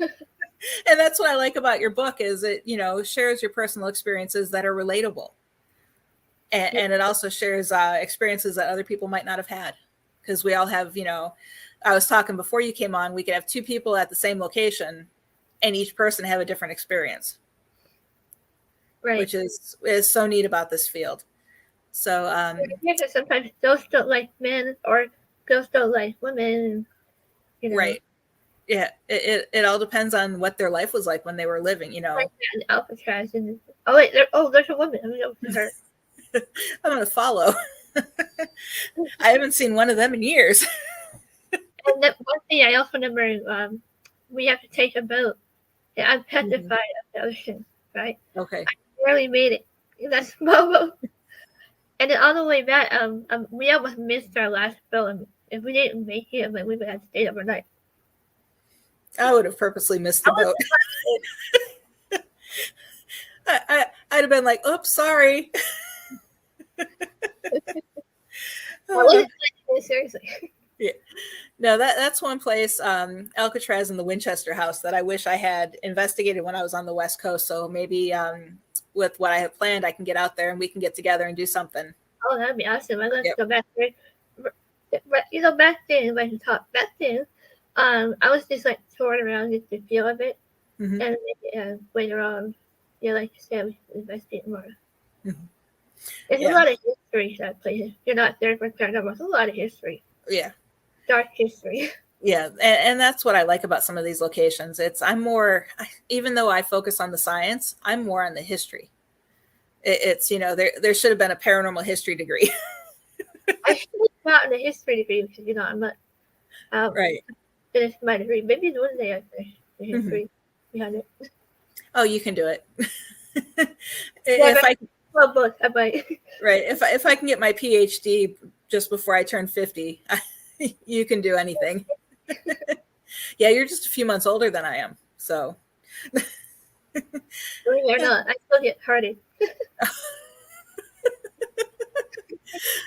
And that's what I like about your book, is it, shares your personal experiences that are relatable. And it also shares experiences that other people might not have had. Because we all have, I was talking before you came on, we could have two people at the same location and each person have a different experience. Right. Which is so neat about this field. So sometimes ghosts don't like men, or ghosts don't like women. Right. Yeah, it all depends on what their life was like when they were living, Like Alcatraz, and there's a woman. I'm gonna go to her. I'm gonna follow. I haven't seen one of them in years. And then one thing I also remember, we have to take a boat. And I'm petrified of the ocean, right? Okay. I barely made it in that small boat. And then on the way back, we almost missed our last boat. And if we didn't make it, we would have to stay overnight. I would have purposely missed the boat. I'd have been like, oops, sorry. Seriously. Yeah. No, that's one place, Alcatraz and the Winchester House, that I wish I had investigated when I was on the West Coast. So maybe with what I have planned, I can get out there and we can get together and do something. Oh, that'd be awesome. I'd love to go back there. But back then, I was just like touring around just to feel of it. Mm-hmm. And later on, like you said, we investigate more. Mm-hmm. There's a Yeah. lot of history to that place. If you're not there for paranormal, there's a lot of history. Yeah. Dark history. Yeah, and that's what I like about some of these locations. I'm more, even though I focus on the science, I'm more on the history. It's there should have been a paranormal history degree. I should have gotten a history degree because I'm not Right. finished my degree. Maybe one day I finish the history behind it. Oh, you can do it. Yeah, if I well, both I might. right, if I can get my PhD just before I turn 50, you can do anything. Yeah, you're just a few months older than I am, so. Believe it or not, I still get carded.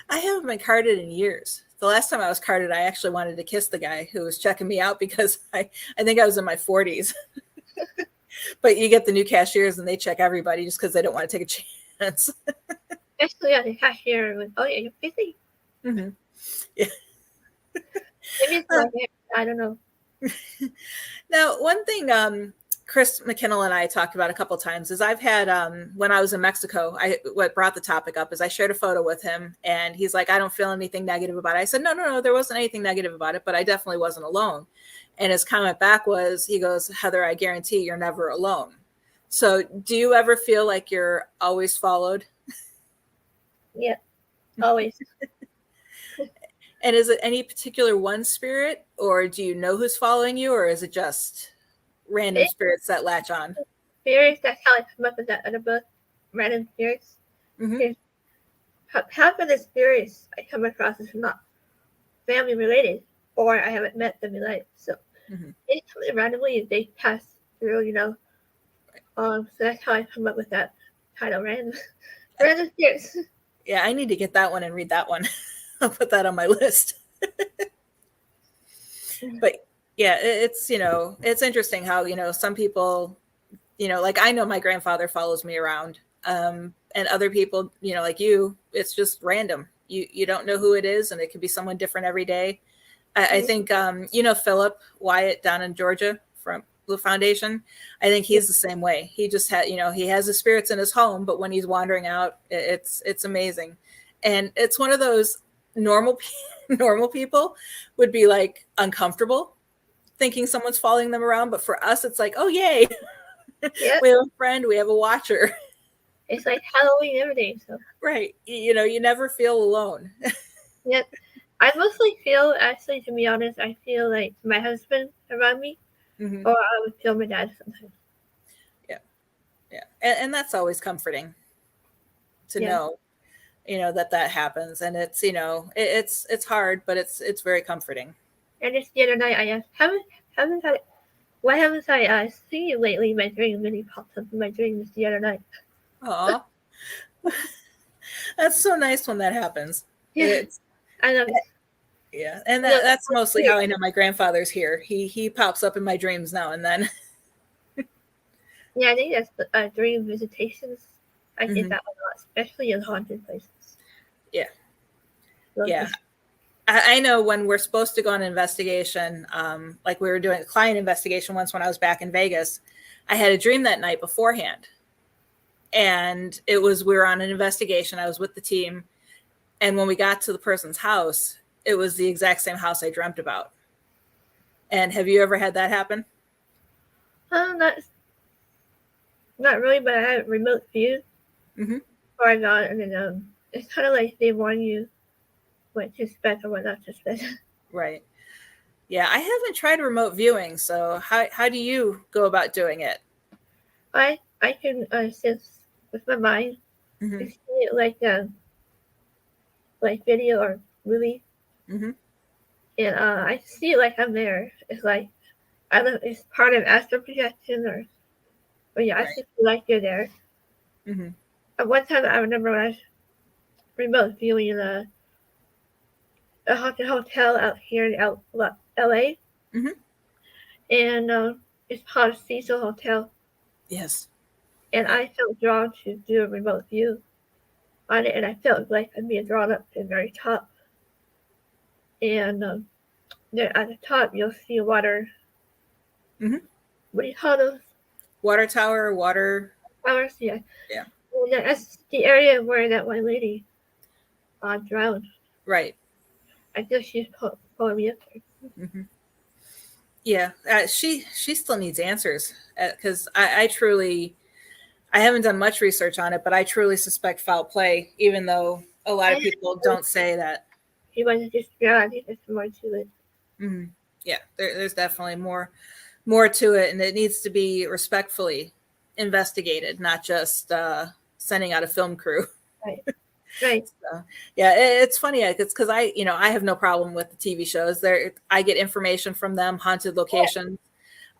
I haven't been carded in years. The last time I was carded, I actually wanted to kiss the guy who was checking me out because I think I was in my 40s. But you get the new cashiers and they check everybody just because they don't want to take a chance. Especially on the cashier with, oh yeah, you're busy. Mm-hmm. Yeah. Maybe it's like I don't know. Now, one thing Chris McKinnell and I talked about a couple times is I've had when I was in Mexico, what brought the topic up is I shared a photo with him and he's like, I don't feel anything negative about it. I said, no, there wasn't anything negative about it, but I definitely wasn't alone. And his comment back was, he goes, Heather, I guarantee you're never alone. So do you ever feel like you're always followed? Yeah, always. And is it any particular one spirit, or do you know who's following you, or is it just random spirits that latch on? Spirits, that's how I come up with that other book, Random Spirits. Mm-hmm. Half of the spirits I come across is not family related, or I haven't met them in life. So they come in randomly, they pass through, So that's how I come up with that title, Random Spirits. Yeah, I need to get that one and read that one. I'll put that on my list. But yeah, it's it's interesting how some people, like I know my grandfather follows me around, and other people, like you, it's just random. You don't know who it is, and it could be someone different every day. I think Philip Wyatt down in Georgia from the foundation. I think he's the same way. He just had he has the spirits in his home, but when he's wandering out, it's amazing, and it's one of those normal people would be like uncomfortable thinking someone's following them around, but for us it's like, oh yay. Yep. We have a friend, we have a watcher. It's like Halloween every day. So right, you never feel alone. Yep. I mostly feel, actually, to be honest, I feel like my husband around me, or I would feel my dad sometimes. Yeah, and that's always comforting to know that happens, and it's it's hard, but it's very comforting. And just the other night I asked, why haven't I seen you lately? My dream really popped up in my dreams the other night. Aw. That's so nice when that happens. Yeah, I love it. Yeah, and that's mostly how I know my grandfather's here. He pops up in my dreams now and then. Yeah, I think that's dream visitations. I get that a lot, especially in haunted places. Yeah. Yeah. I know when we're supposed to go on an investigation, like we were doing a client investigation once when I was back in Vegas, I had a dream that night beforehand. And we were on an investigation. I was with the team. And when we got to the person's house, it was the exact same house I dreamt about. And have you ever had that happen? Not really, but I had a remote view. Or I got, and then it's kind of like they warn you what to expect or what not to expect. Right. Yeah, I haven't tried remote viewing, so how do you go about doing it? I can sense with my mind, I see it like video or movie, and I see it like I'm there. It's like I don't know, it's part of astral projection or yeah, I see like you're there. At one time, I remember when I was remote viewing in a haunted hotel out here in LA. And it's called Cecil Hotel. Yes. And I felt drawn to do a remote view on it, and I felt like I'm being drawn up to the very top. And there at the top, you'll see water. What do you call those? Water tower, water. Towers, yeah. Yeah. And that's the area where that one lady drowned. Right. I think she's pulling me up there. Mm-hmm. Yeah, she still needs answers because I truly, I haven't done much research on it, but I truly suspect foul play, even though a lot of people don't say that. She wasn't just drowned. I think there's more to it. Mm-hmm. Yeah, there's definitely more to it, and it needs to be respectfully investigated, not just sending out a film crew. Right. Right. So, yeah, it's funny. It's because I have no problem with the TV shows. I get information from them, haunted locations.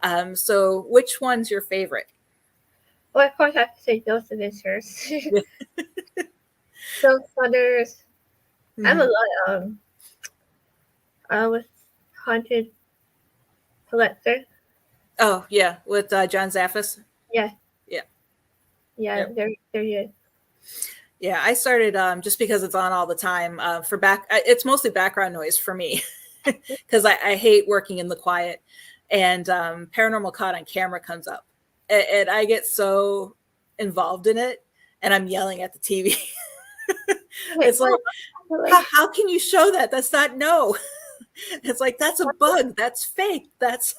Yeah. So which one's your favorite? Well, of course, I have to say Ghost Adventures. Ghost Hunters. Mm-hmm. I have a lot with Haunted Collector. Oh yeah, with John Zaffis. Yeah. Yeah. Yeah, yep. They're good. Yeah, I started just because it's on all the time it's mostly background noise for me because I hate working in the quiet, and Paranormal Caught on Camera comes up and I get so involved in it and I'm yelling at the TV. It's like, how can you show that? That's not no. It's like, that's a bug. That's fake. That's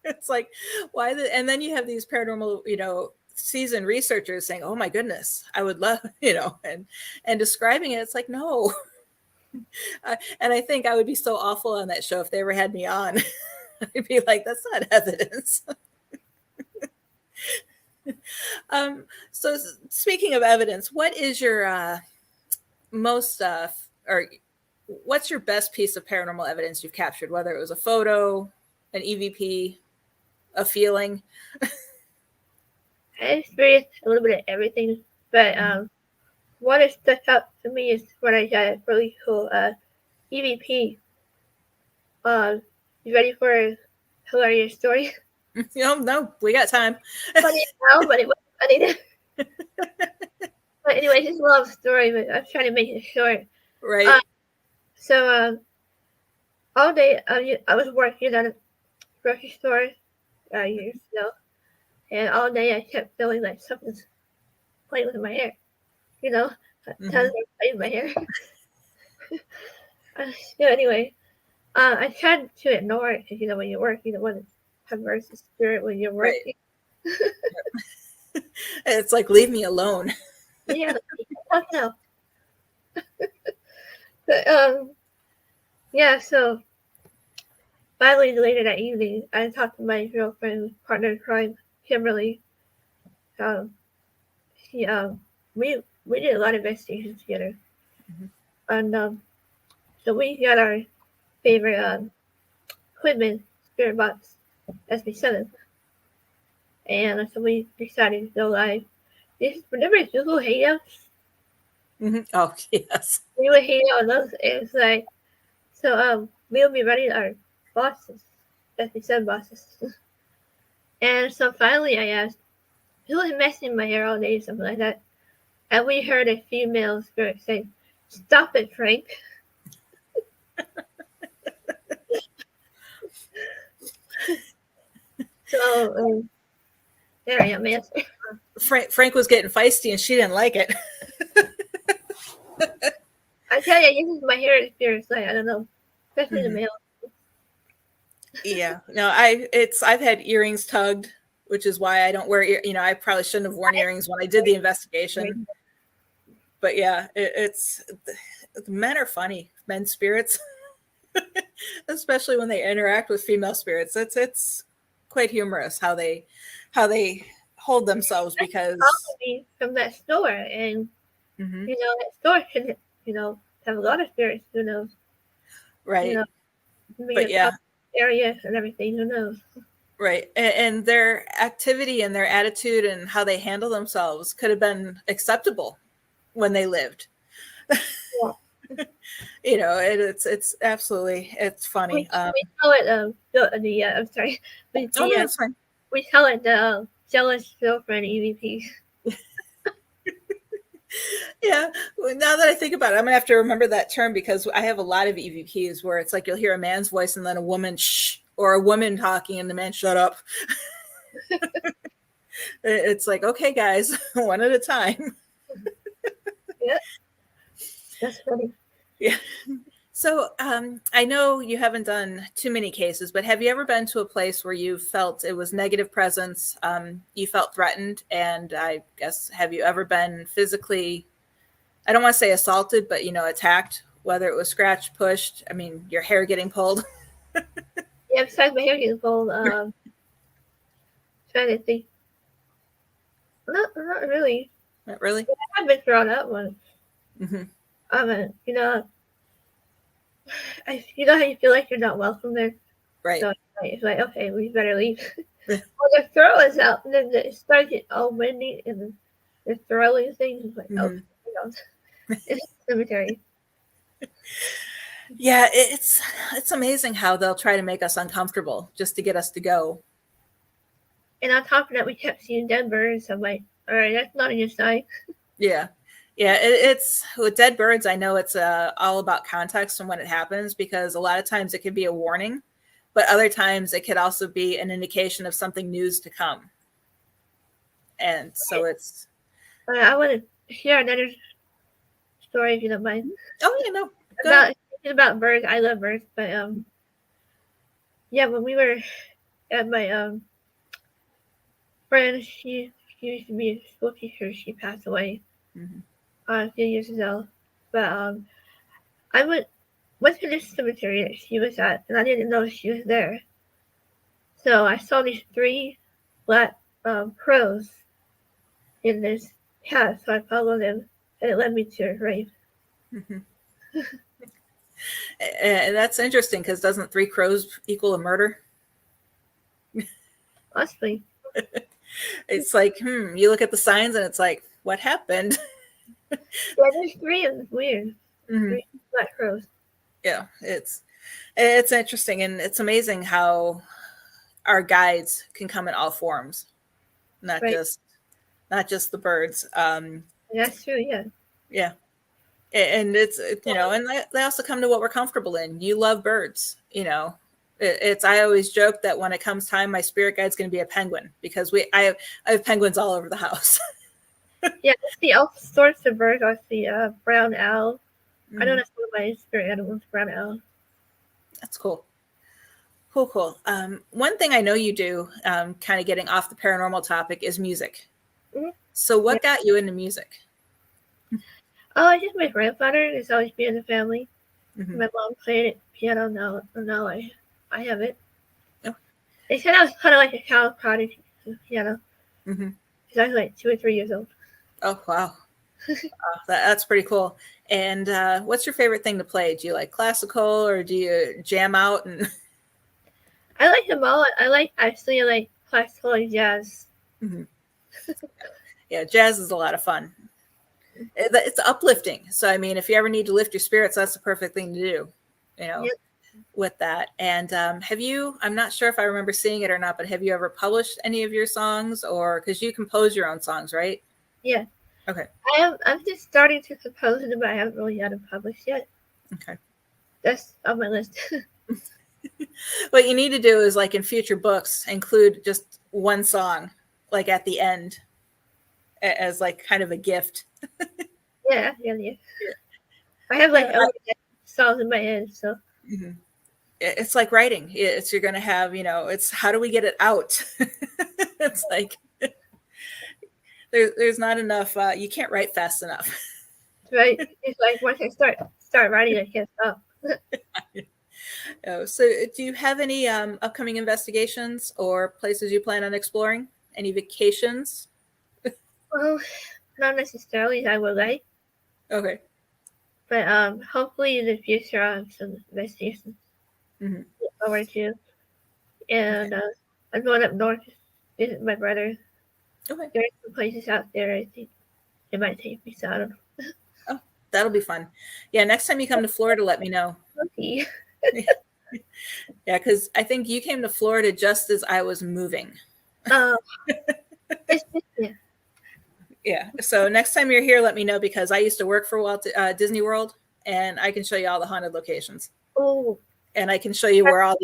it's like, why? And then you have these paranormal, seasoned researchers saying, oh my goodness, I would love, and describing it. It's like, no. And I think I would be so awful on that show if they ever had me on. I'd be like, that's not evidence. So speaking of evidence, what is your or what's your best piece of paranormal evidence you've captured, whether it was a photo, an EVP, a feeling? I experienced a little bit of everything, but what has stuck out to me is when I got a really cool EVP. You ready for a hilarious story? No, we got time. Funny now, but it wasn't funny then. But anyway, it's a long story, but I'm trying to make it short. Right. So all day I was working at a grocery store years ago. And all day I kept feeling like something's playing with my hair. Mm-hmm. Playing with my hair. So anyway, I tried to ignore it because, when you work, you don't want to converse with spirit when you're working. Right. It's like, leave me alone. Yeah, no. But, yeah, so finally later that evening, I talked to my girlfriend, partner in crime, Kimberly. We did a lot of investigations together. Mm-hmm. And so we got our favorite equipment, spirit box, SB7. And so we decided to go live. Remember Google Hangouts? Mm-hmm. Oh, yes. We would hang out on those. And it's like, so we'll be running our bosses, SB7 bosses. And so finally I asked, who was messing my hair all day or something like that? And we heard a female spirit say, stop it, Frank. So there I am, answer. Frank was getting feisty and she didn't like it. I tell you, this is my hair experience. Like, I don't know, especially the male. Yeah, no, I've had earrings tugged, which is why I don't wear I probably shouldn't have worn earrings when I did the investigation. But yeah, it's men are funny, men spirits, especially when they interact with female spirits. It's quite humorous how they hold themselves, because from that store, and mm-hmm. That store should have a lot of spirits. Who knows? Right. But yeah. Area and everything, who knows? Right. And their activity and their attitude and how they handle themselves could have been acceptable when they lived. Yeah. It's absolutely, it's funny. We call it I'm sorry. That's fine. We call it the jealous girlfriend EVP. Yeah. Well, now that I think about it, I'm gonna have to remember that term, because I have a lot of EVPs where it's like you'll hear a man's voice and then a woman shh, or a woman talking and the man shut up. It's like, okay, guys, one at a time. Yeah, that's funny. Yeah. So I know you haven't done too many cases, but have you ever been to a place where you felt it was negative presence, you felt threatened, and I guess have you ever been physically, I don't want to say assaulted, but attacked, whether it was scratched, pushed, I mean, your hair getting pulled? Yeah, besides my hair getting pulled, trying to think. Not really. Not really? I've been thrown out once. Mm-hmm. You know how you feel like you're not welcome there? Right. So it's like, okay, we better leave. Well, their throat is out, and then it starts getting all windy, and they're throwing things. It's like, it's a cemetery. Yeah, it's amazing how they'll try to make us uncomfortable just to get us to go. And on top of that, we kept seeing dead birds. I'm like, all right, that's not a good sign. Yeah. Yeah, it's with dead birds. I know it's all about context and when it happens, because a lot of times it could be a warning, but other times it could also be an indication of something news to come. And so it's. I want to share another story if you don't mind. Oh, yeah, no. About birds. I love birds, but yeah, when we were at my friend, she used to be a school teacher. She passed away. Mm-hmm. A few years ago, but I went to this cemetery that she was at, and I didn't know she was there. So I saw these 3 black crows in this path, so I followed them, and it led me to her grave. Mm-hmm. And that's interesting, because doesn't 3 crows equal a murder? Possibly. It's like, you look at the signs, and it's like, what happened? Yeah, there's 3 of them. Weird. Mm-hmm. 3 black crows. Yeah, it's interesting, and it's amazing how our guides can come in all forms, not just the birds. That's true. Yeah. Yeah, and it's and they also come to what we're comfortable in. You love birds, It's I always joke that when it comes time, my spirit guide's going to be a penguin, because I have penguins all over the house. Yeah, I see all sorts of birds. I see brown owl. Mm-hmm. I know that's one of my spirit animals, brown owl. That's cool. Cool. One thing I know you do, kind of getting off the paranormal topic, is music. Mm-hmm. So what got you into music? Oh, just my grandfather has always been in the family. Mm-hmm. My mom played it piano. Now I have it. Oh. They said I was kind of like a child prodigy with piano. Mm-hmm. Because I was like 2 or 3 years old. Oh, wow. That's pretty cool. And what's your favorite thing to play? Do you like classical, or do you jam out? And I like them all. I actually like classical and jazz. Mm-hmm. Yeah, jazz is a lot of fun. It's uplifting. So, I mean, if you ever need to lift your spirits, that's the perfect thing to do, Yep. with that. And have you, I'm not sure if I remember seeing it or not, but have you ever published any of your songs, or because you compose your own songs, right? Yeah. Okay. I'm just starting to compose them, but I haven't really had them published yet. Okay. That's on my list. What you need to do is, like in future books, include just one song, like at the end, as like kind of a gift. Yeah. I have like songs in my head, so. Mm-hmm. It's like writing. You're going to have, it's how do we get it out? It's like there's not enough. You can't write fast enough. Right. It's like once I start writing, I can't stop. So do you have any upcoming investigations or places you plan on exploring? Any vacations? Well, not necessarily. I would like, Okay. but hopefully in the future I'll have some investigations Mm-hmm. to look forward to. And I'm going up north to visit my brother. Okay. There's some places out there I think it might take me, so I don't know. Oh, that'll be fun. Yeah, next time you come to Florida, let me know. Okay. Yeah, because I think you came to Florida just as I was moving. Yeah. Yeah. So next time you're here, let me know, because I used to work for Disney World, and I can show you all the haunted locations. Oh. And I can show you where all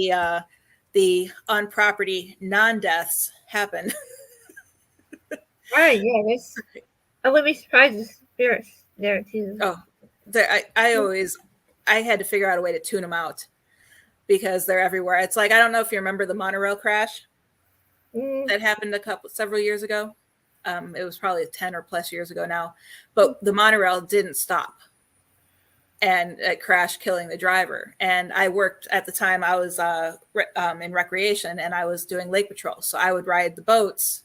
the on-property non-deaths happened. Right, yeah, that's, I wouldn't be surprised if spirits there too. Oh, I had to figure out a way to tune them out because they're everywhere. It's like, I don't know if you remember the monorail crash that happened several years ago. It was probably 10 or plus years ago now, but the monorail didn't stop and it crashed, killing the driver. And I worked at the time, I was in recreation and I was doing lake patrol. So I would ride the boats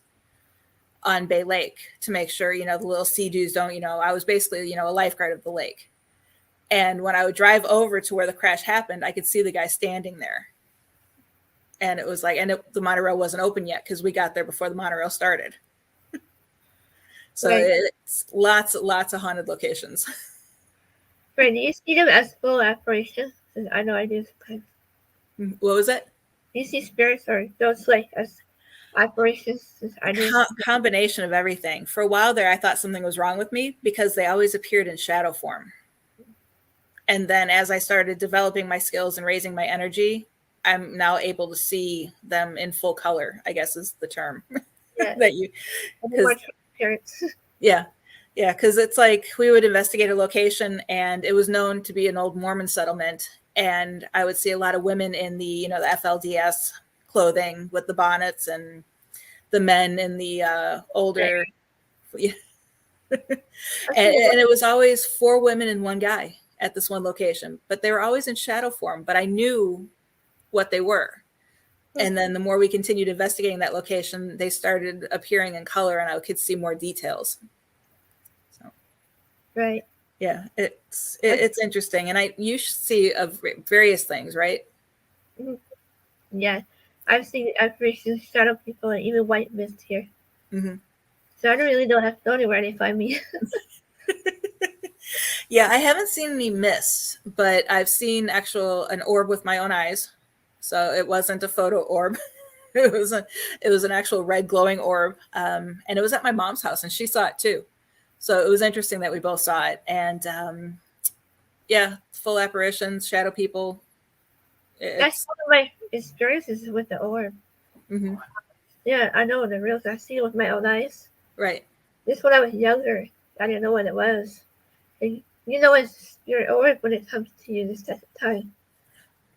on Bay Lake to make sure, the little sea-doos don't, I was basically, a lifeguard of the lake. And when I would drive over to where the crash happened, I could see the guy standing there. And it was like, the monorail wasn't open yet because we got there before the monorail started. So Right. It's lots of haunted locations. Right, do you see them as full apparitions? 'Cause I know I do sometimes. What was it? Do you see spirits or ghosts like as apparitions? 'Cause I do. Combination of everything. For a while there, I thought something was wrong with me because they always appeared in shadow form. And then as I started developing my skills and raising my energy, I'm now able to see them in full color, I guess is the term. Yeah. that you, More spirits. yeah. Yeah, because it's like we would investigate a location and it was known to be an old Mormon settlement. And I would see a lot of women in the, the FLDS clothing with the bonnets and the men in the older. Yeah. and it was always 4 women and 1 guy at this one location, but they were always in shadow form, but I knew what they were. And then the more we continued investigating that location, they started appearing in color and I could see more details. Right. Yeah, it's interesting, and you see of various things, right? Yeah, I've seen apparitions, shadow people, and even white mist here. Mm-hmm. So I don't really don't have to go anywhere they find me. Yeah, I haven't seen any mists, but I've seen an orb with my own eyes. So it wasn't a photo orb. It was an actual red glowing orb, and it was at my mom's house, and she saw it too. So it was interesting that we both saw it. And yeah, full apparitions, shadow people. That's one of my experiences with the orb. Mm-hmm. Yeah, I know the real. I see it with my own eyes. Right. This when I was younger. I didn't know what it was. And it's your orb when it comes to you this time.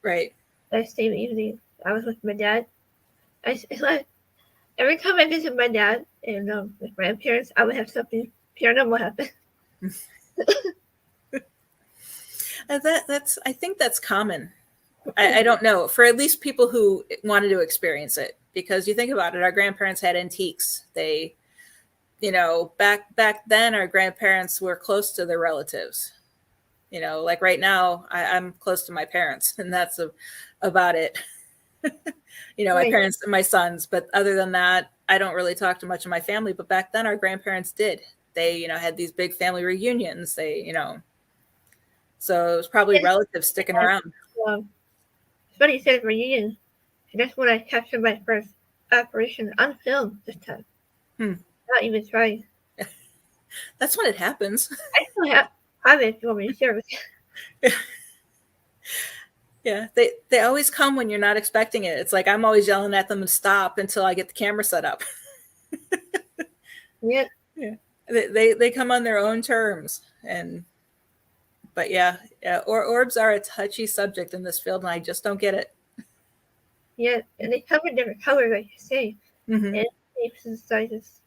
Right. That same evening, I was with my dad. It's like every time I visit my dad and with my grandparents, I would have something paranormal happen. And I think that's common. I don't know, for at least people who wanted to experience it, because you think about it, our grandparents had antiques. They, back then our grandparents were close to their relatives. Like right now I'm close to my parents and that's about it. My parents and my sons, but other than that, I don't really talk to much of my family. But back then our grandparents did. They, had these big family reunions. They, so it was probably relatives sticking around. It's funny you said reunion. And that's when I captured my first apparition on film this time. Not even trying. That's when it happens. I still have it if you want me to share with you. Yeah, they always come when you're not expecting it. It's like I'm always yelling at them to stop until I get the camera set up. Yeah. They come on their own terms. But yeah, orbs are a touchy subject in this field, and I just don't get it. Yeah, and they come in different colors, like you say, and shapes and sizes.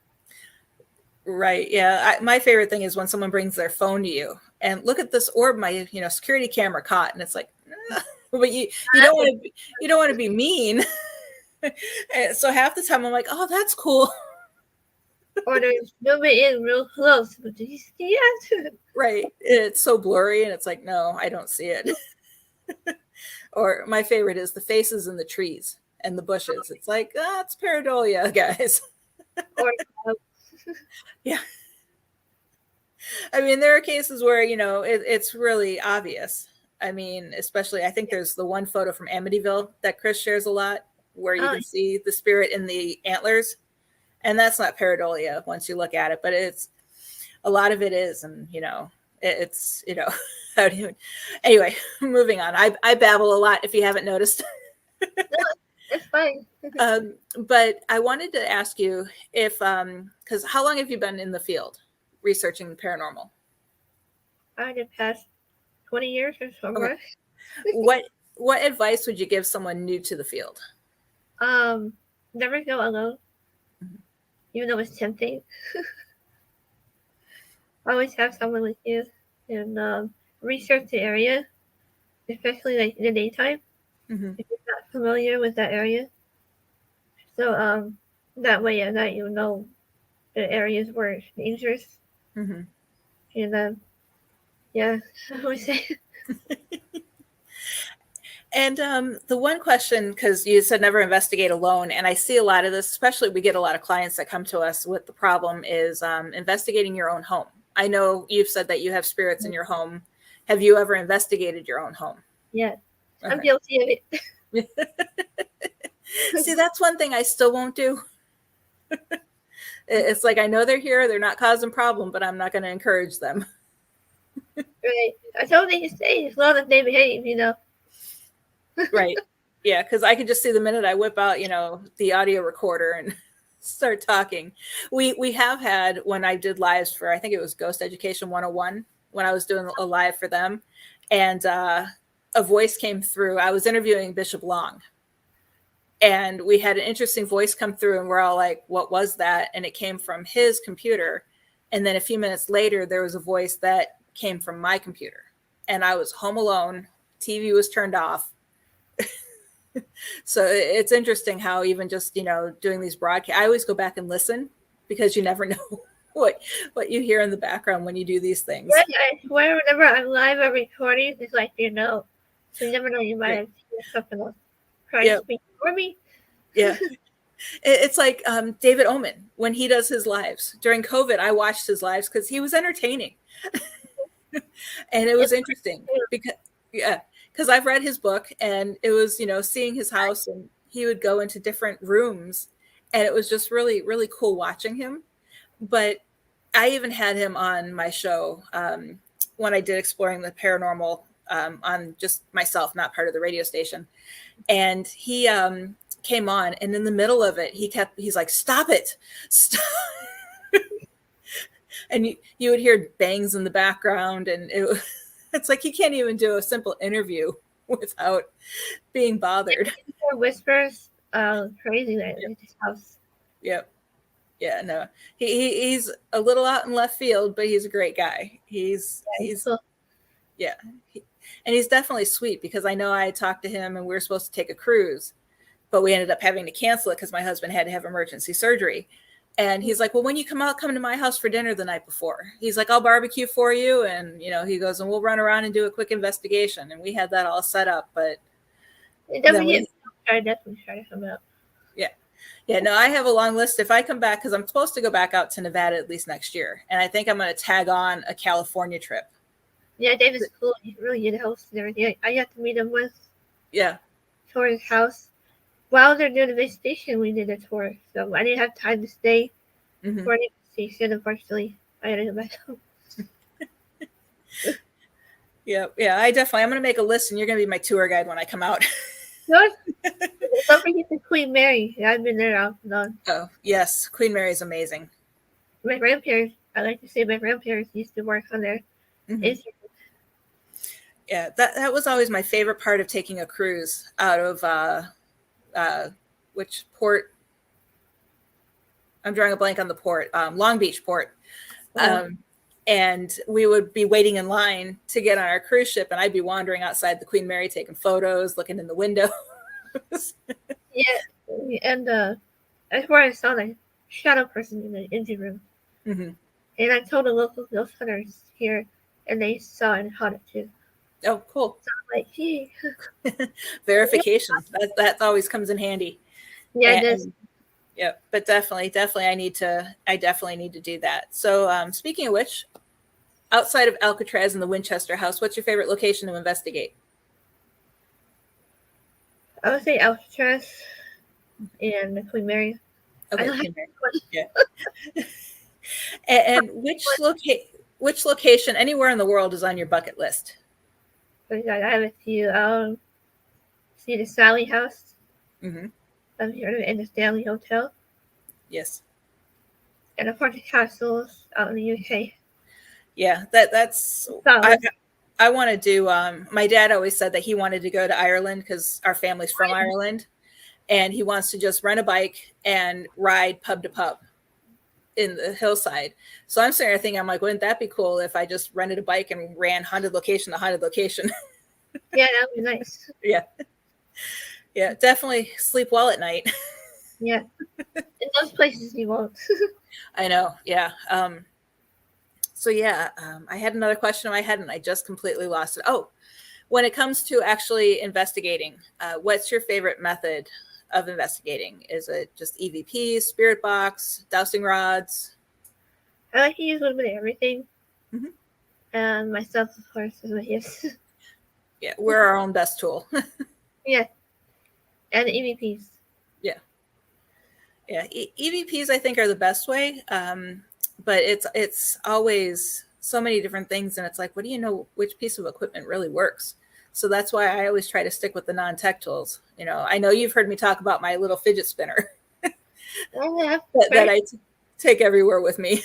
Right. Yeah. My favorite thing is when someone brings their phone to you and look at this orb my security camera caught, and it's like, but you don't want to be mean. So half the time I'm like, oh, that's cool. Or they're zooming in real close, but did you see it? Right. It's so blurry, and it's like, no, I don't see it. Or my favorite is the faces in the trees and the bushes. It's like, it's pareidolia, guys. Or yeah. I mean, there are cases where, it's really obvious. I mean, especially, I think there's the one photo from Amityville that Chris shares a lot where you can see the spirit in the antlers. And that's not pareidolia once you look at it, but a lot of it is. And, it's, anyway, moving on. I babble a lot if you haven't noticed. It's fine. But I wanted to ask you if, because how long have you been in the field researching the paranormal? I the past 20 years or so. Okay. What advice would you give someone new to the field? Never go alone, even though it's tempting. Always have someone with you, and research the area, especially like in the daytime Mm-hmm. if you're not familiar with that area. So that way at night you'll know the areas where it's dangerous. Mm-hmm. And yeah, I would say. And the one question, because you said never investigate alone, and I see a lot of this, especially we get a lot of clients that come to us with the problem is investigating your own home. I know you've said that you have spirits in your home. Have you ever investigated your own home? Yeah, I'm Okay. guilty of it. See, that's one thing I still won't do. It's like I know they're here, they're not causing problem, but I'm not going to encourage them. Right. I told they to stay as long as they behave, you know. Right. Yeah, because I can just see the minute I whip out, the audio recorder and start talking. We have had, when I did lives for, I think it was Ghost Education 101, when I was doing a live for them, and a voice came through. I was interviewing Bishop Long, and we had an interesting voice come through, and we're all like, what was that? And it came from his computer. And then a few minutes later, there was a voice that came from my computer, and I was home alone. TV was turned off. So it's interesting how even just, doing these broadcasts, I always go back and listen because you never know what you hear in the background when you do these things. Yeah, I swear whenever I'm live or recording, it's like, so you never know, you might have something else trying to speak for me. Yeah. It's like David Oman, when he does his lives. During COVID, I watched his lives because he was entertaining. And it was interesting because I've read his book, and it was, seeing his house, and he would go into different rooms, and it was just really, really cool watching him. But I even had him on my show when I did Exploring the Paranormal on just myself, not part of the radio station. And he came on, and in the middle of it, he's like, stop it. Stop. And you would hear bangs in the background, and it's like he can't even do a simple interview without being bothered. Whispers, crazy that in his house. Yep. Yeah, no. He's a little out in left field, but he's a great guy. He's cool. Yeah. And he's definitely sweet, because I know I talked to him and we were supposed to take a cruise, but we ended up having to cancel it because my husband had to have emergency surgery. And he's like, well, when you come to my house for dinner the night before, he's like, I'll barbecue for you. And, he goes, and we'll run around and do a quick investigation. And we had that all set up, but it definitely try to come out. Yeah. Yeah. No, I have a long list. If I come back, because I'm supposed to go back out to Nevada at least next year. And I think I'm going to tag on a California trip. Yeah, David's cool. He's really good host and everything. I got to meet him once. Yeah. Tour his house. While they're doing the visitation, we did a tour. So I didn't have time to stay for the visitation, unfortunately. I had to go back home. Yeah. I'm going to make a list, and you're going to be my tour guide when I come out. Don't forget the Queen Mary. I've been there off and on. Oh, yes. Queen Mary is amazing. My grandparents, I like to say my grandparents used to work on there. Mm-hmm. Yeah, that was always my favorite part of taking a cruise out of which port? I'm drawing a blank on the port. Long Beach port. And we would be waiting in line to get on our cruise ship, and I'd be wandering outside the Queen Mary taking photos, looking in the window. Yeah, and that's where I saw the shadow person in the engine room. Mm-hmm. And I told the local ghost hunters here, and they saw it and caught it too. Oh, cool. So I'm like, gee. Verification. That always comes in handy. Yeah, it does. Yeah, but definitely I definitely need to do that. So speaking of which, outside of Alcatraz and the Winchester House, what's your favorite location to investigate? I would say Alcatraz and the Queen Mary. Okay, Queen Mary. Yeah. And which location anywhere in the world is on your bucket list? I have a few. See the Sally House. Mm-hmm. here in the Stanley Hotel, Yes. and a bunch of castles out in the UK. Yeah, that's I want to do. My dad always said that he wanted to go to Ireland because our family's from Ireland, and he wants to just rent a bike and ride pub to pub in the hillside. So I'm sitting there thinking, I'm like, wouldn't that be cool if I just rented a bike and ran haunted location to haunted location? Yeah, that would be nice. Yeah. Yeah, definitely sleep well at night. Yeah. In those places you won't. I know. Yeah. So yeah, I had another question in my head and I just completely lost it. Oh, when it comes to actually investigating, what's your favorite method of investigating? Is it just EVPs, spirit box, dowsing rods? I like to use a little bit of everything. Mhm. And myself, of course, is my yes. Yeah, we're our own best tool. Yeah. And the EVPs. Yeah, EVPs I think are the best way, but it's always so many different things, and it's like, what do you know which piece of equipment really works? So that's why I always try to stick with the non-tech tools. You know, I know you've heard me talk about my little fidget spinner that I take everywhere with me.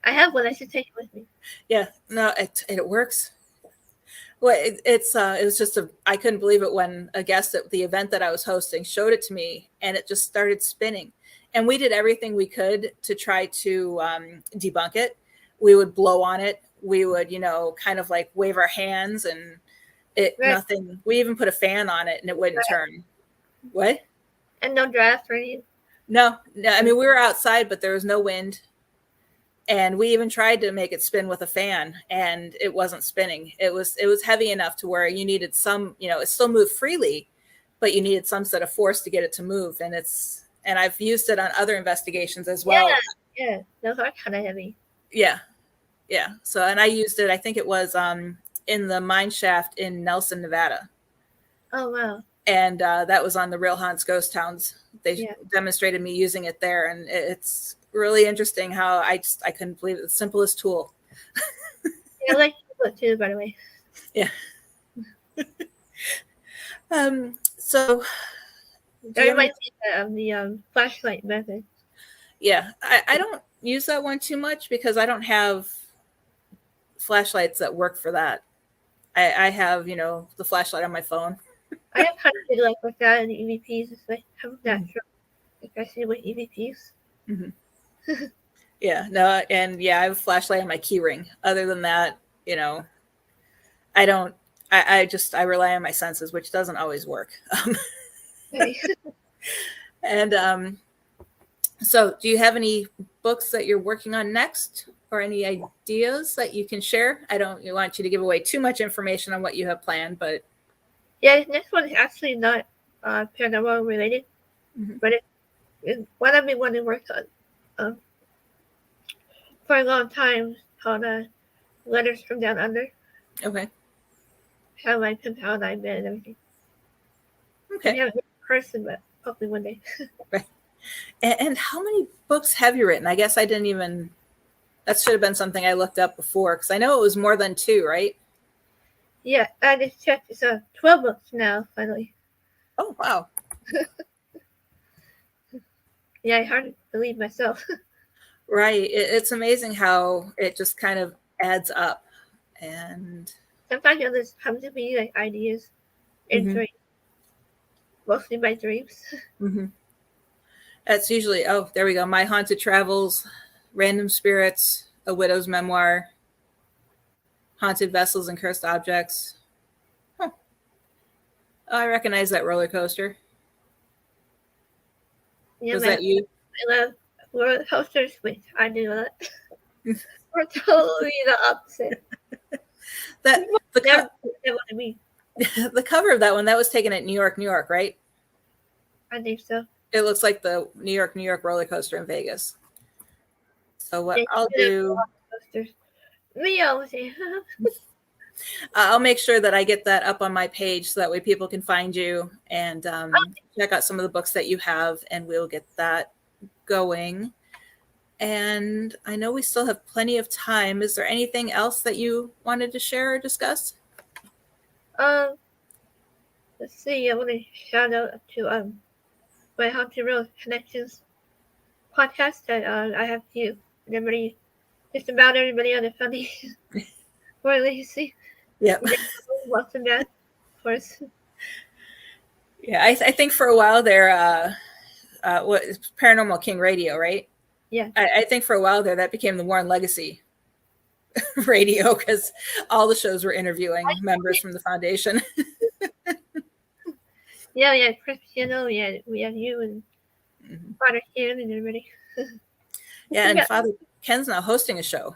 I have one. I should take it with me. Yeah, no, it works. Well, it was just I couldn't believe it when a guest at the event that I was hosting showed it to me, and it just started spinning. And we did everything we could to try to debunk it. We would blow on it. We would, kind of like wave our hands, and nothing. We even put a fan on it, and it wouldn't turn. What? And no draft or anything. No. I mean, we were outside, but there was no wind. And we even tried to make it spin with a fan, and it wasn't spinning. It was heavy enough to where you needed some, it still moved freely, but you needed some sort of force to get it to move. And I've used it on other investigations as well. Yeah, those are kind of heavy. Yeah. So, and I used it, I think it was in the mine shaft in Nelson, Nevada. Oh, wow. And that was on the Real Haunts Ghost Towns. They demonstrated me using it there, and it's really interesting how I couldn't believe it. The simplest tool. Yeah, I like it too, by the way. Yeah. So that reminds me of the flashlight method. Yeah, I don't use that one too much because I don't have flashlights that work for that. I have, the flashlight on my phone. I have kind of like with that and the EVPs. It's like I'm natural, especially with EVPs. Mm-hmm. Yeah, no, and I have a flashlight on my key ring. Other than that, I don't. I rely on my senses, which doesn't always work. And so, do you have any books that you're working on next, or any ideas that you can share? I don't want you to give away too much information on what you have planned, but yeah, this next one is actually not paranormal related, but it's what I've been wanting to work on for a long time, called Letters from Down Under. Okay. How my pen pal and I met and everything. Okay. I haven't met in person, but hopefully one day. Right. And how many books have you written? I guess I didn't even. That should have been something I looked up before, because I know it was more than 2, right? Yeah, I just checked. It's 12 books now, finally. Oh, wow. Yeah, I hardly believe myself. Right. It's amazing how it just kind of adds up. And sometimes this comes to me like ideas in dreams, mostly my dreams. Mm-hmm. That's usually, there we go. My Haunted Travels, Random Spirits, A Widow's Memoir, Haunted Vessels and Cursed Objects. Huh. Oh, I recognize that roller coaster. Yeah, was that you? I love roller coasters, which I do a lot. We're totally the opposite. The cover of that one, that was taken at New York, right? I think so. It looks like the New York roller coaster in Vegas. So what I'll do, I'll make sure that I get that up on my page so that way people can find you and check out some of the books that you have, and we'll get that going. And I know we still have plenty of time. Is there anything else that you wanted to share or discuss? Let's see. I want to shout out to my Haunted Real Connections podcast that I have to everybody, just about everybody on the foundation, or at least Yep. welcome back, of course. Yeah, I think for a while there, what Paranormal King Radio, right? Yeah. I think for a while there that became the Warren Legacy radio because all the shows were interviewing members from the foundation. Yeah, Chris Piano, we had you and Father Ken and everybody. Yeah, and Father Ken's now hosting a show.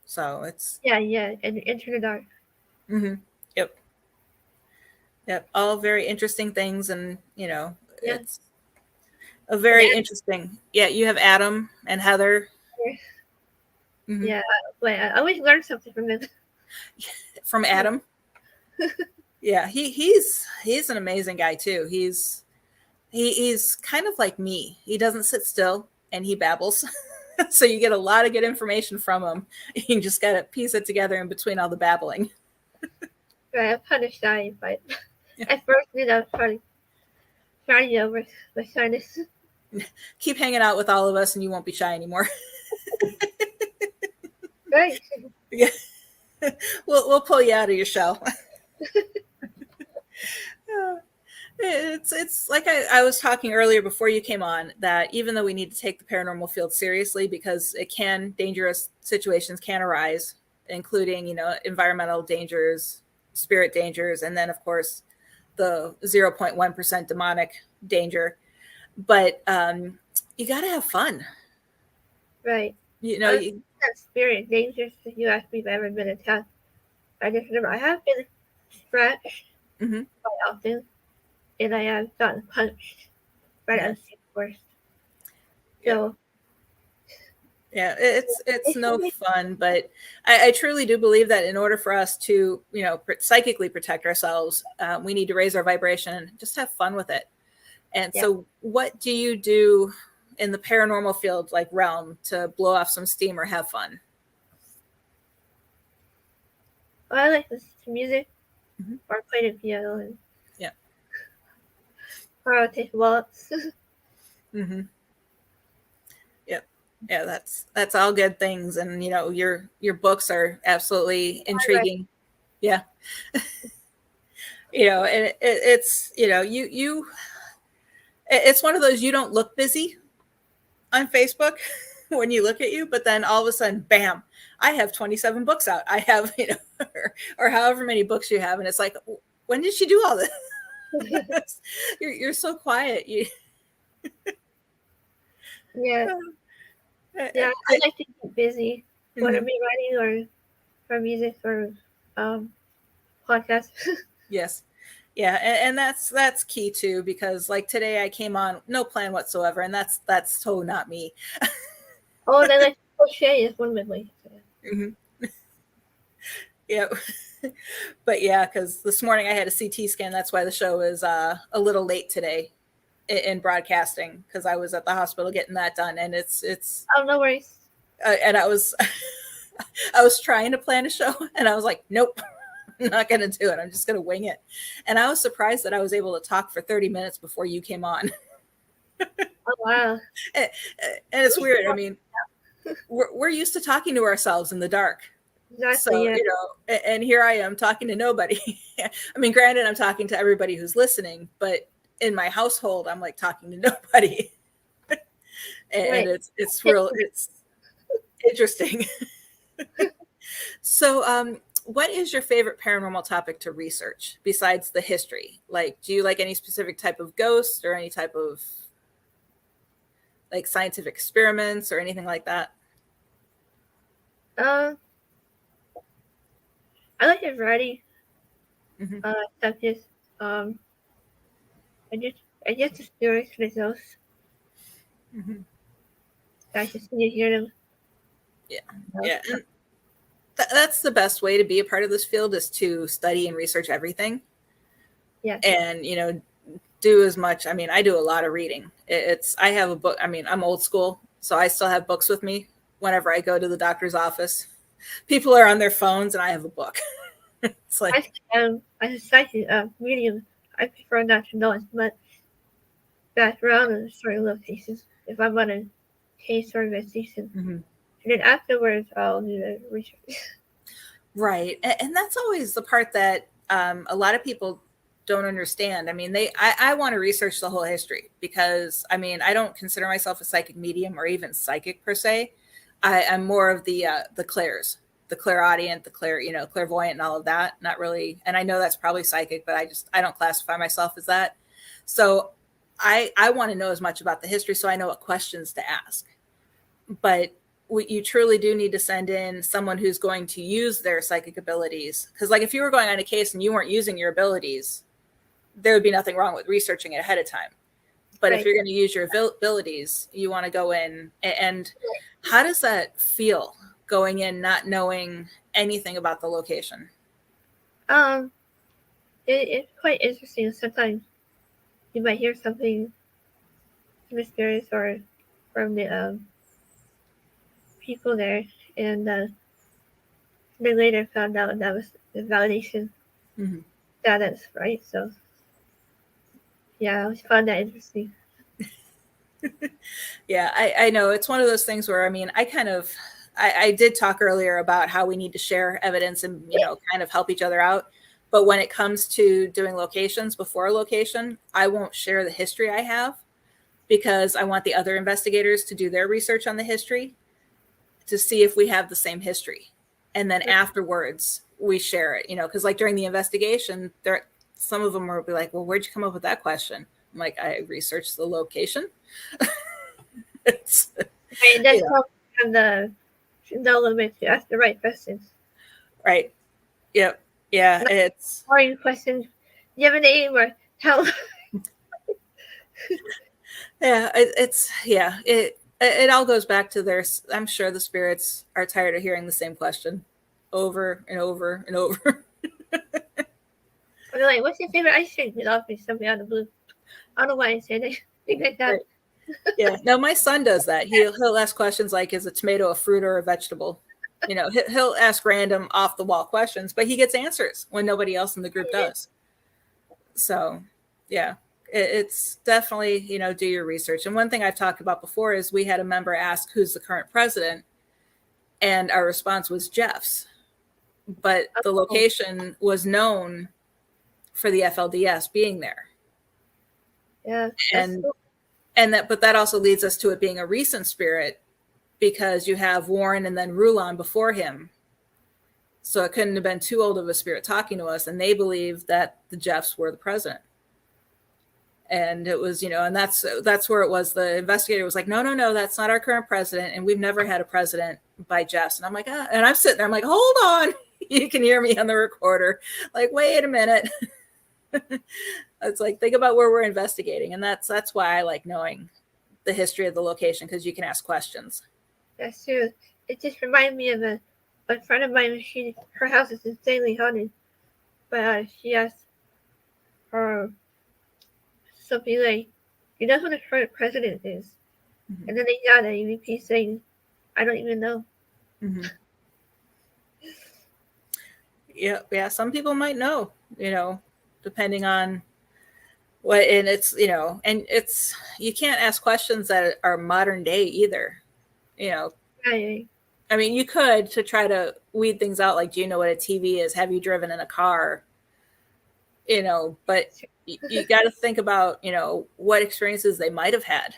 So it's yeah, and Into the Dark. Yep, all very interesting things, and it's a very interesting. Yeah, you have Adam and Heather. Yeah, I always learn something from them. From Adam. Yeah, he's an amazing guy too. He's kind of like me. He doesn't sit still and he babbles. So you get a lot of good information from him. You just got to piece it together in between all the babbling. Right, I'm kind of shy, but at first, I'm trying over my shyness. Keep hanging out with all of us and you won't be shy anymore. Right. Yeah. We'll pull you out of your shell. It's like I was talking earlier before you came on, that even though we need to take the paranormal field seriously because dangerous situations can arise, including, environmental dangers, spirit dangers, and then of course the 0.1% demonic danger. But you got to have fun. Right. That spirit dangers, if you ask me if I've ever been attacked. I just remember I have been scratched quite often, and I have gotten punched right at the worst. So yeah, it's no fun, but I truly do believe that in order for us to psychically protect ourselves, we need to raise our vibration and just have fun with it. And so what do you do in the paranormal field realm to blow off some steam or have fun? Well, I like listening to music or play the piano, and or I'll take walks. Yeah, that's all good things, and your books are absolutely intriguing. Yeah. And it's it's one of those, you don't look busy on Facebook when you look at you, but then all of a sudden, bam, I have 27 books out. I have, or however many books you have. And it's like, when did she do all this? You're so quiet. Yeah, I like to keep busy when I'm writing or for music or podcasts. Yes. Yeah, and that's key too, because like today I came on no plan whatsoever, and that's totally not me. Oh, and I like to crochet is one of my ways. Yeah. But yeah, because this morning I had a CT scan. That's why the show is a little late today in broadcasting, because I was at the hospital getting that done, and it's oh, no worries. And I was trying to plan a show, and I was like, nope. I'm not going to do it. I'm just going to wing it. And I was surprised that I was able to talk for 30 minutes before you came on. Oh, wow. And it's weird. I mean, we're used to talking to ourselves in the dark. Exactly, so, and here I am talking to nobody. I mean, granted, I'm talking to everybody who's listening, but in my household, I'm like talking to nobody. And it's interesting. So, what is your favorite paranormal topic to research besides the history? Like, do you like any specific type of ghost or any type of scientific experiments or anything like that? I like a variety of subjects. I just the stories myself. I just need to hear them. Yeah. And that's the best way to be a part of this field, is to study and research everything. Yeah. And, do as much. I mean, I do a lot of reading. I have a book. I mean, I'm old school, so I still have books with me whenever I go to the doctor's office. People are on their phones and I have a book. It's like, as a psychic medium, I prefer not to know as much background and certain locations if I want to case or investigation. Mm-hmm. And then afterwards, I'll do the research. Right. And that's always the part that a lot of people don't understand. I mean, I want to research the whole history because, I mean, I don't consider myself a psychic medium or even psychic per se. I'm more of the clairs, the clairaudient, clairvoyant and all of that. Not really. And I know that's probably psychic, but I don't classify myself as that. So I want to know as much about the history so I know what questions to ask. But you truly do need to send in someone who's going to use their psychic abilities. Because like if you were going on a case and you weren't using your abilities, there would be nothing wrong with researching it ahead of time. But if you're going to use your abilities, you want to go in. And how does that feel going in, not knowing anything about the location? It's quite interesting. Sometimes you might hear something mysterious or from the people there, and they later found out that was the validation that that's right. So yeah, I always found that interesting. Yeah, I know it's one of those things where, I mean, I did talk earlier about how we need to share evidence and, kind of help each other out. But when it comes to doing locations before a location, I won't share the history I have because I want the other investigators to do their research on the history to see if we have the same history. And then afterwards we share it, because like during the investigation, some of them will be like, well, where'd you come up with that question? I'm like, I researched the location. That's how you have know a little bit to ask the right questions. Right. Yep. Yeah. It's boring questions. Do you have a name or how? Yeah. It all goes back to I'm sure the spirits are tired of hearing the same question over and over and over. They're like, what's your favorite ice cream? It always be something out of the blue. I don't know why I say that. Things like that. Yeah. No, my son does that. He'll ask questions like, is a tomato a fruit or a vegetable? He'll ask random off the wall questions, but he gets answers when nobody else in the group does. So yeah, it's definitely, do your research. And one thing I've talked about before is we had a member ask who's the current president, and our response was Jeff's, but the location was known for the FLDS being there. Yeah. But that also leads us to it being a recent spirit because you have Warren and then Rulon before him. So it couldn't have been too old of a spirit talking to us. And they believed that the Jeffs were the president. And it was, and that's where it was. The investigator was like, no, that's not our current president. And we've never had a president by Jeffs. And I'm like, and I'm sitting there, I'm like, hold on. You can hear me on the recorder. Like, wait a minute. It's like, think about where we're investigating. And that's why I like knowing the history of the location, because you can ask questions. That's true. It just reminded me of a friend of mine. Her house is insanely haunted. But she asked her something like, you know who the current president is? Mm-hmm. And then they got an EVP saying, I don't even know. Mm-hmm. Yeah. Some people might know, depending on what, and it's, and it's, you can't ask questions that are modern day either, Right. I mean, you could to try to weed things out. Like, do you know what a TV is? Have you driven in a car? But you got to think about, what experiences they might have had.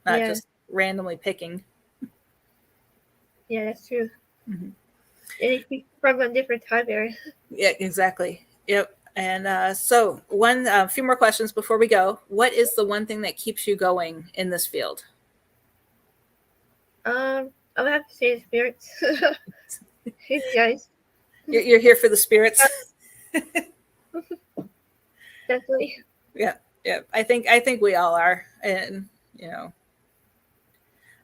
Not just randomly picking. Yeah, that's true. Mm-hmm. And it's from a different time era. Yeah, exactly. Yep. And so a few more questions before we go. What is the one thing that keeps you going in this field? I would have to say the spirits. Hey guys. You're here for the spirits. Definitely. Yeah. I think we all are, and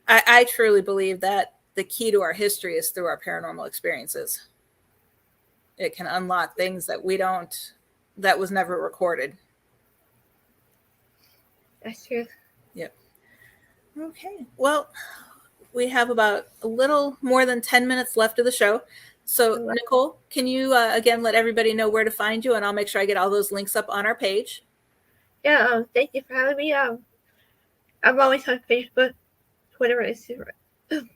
I truly believe that the key to our history is through our paranormal experiences. It can unlock things that that was never recorded. That's true. Yep. Okay. Well, we have about a little more than 10 minutes left of the show. So, Nicole, can you again let everybody know where to find you? And I'll make sure I get all those links up on our page. Yeah, thank you for having me. I'm always on Facebook, Twitter, Instagram.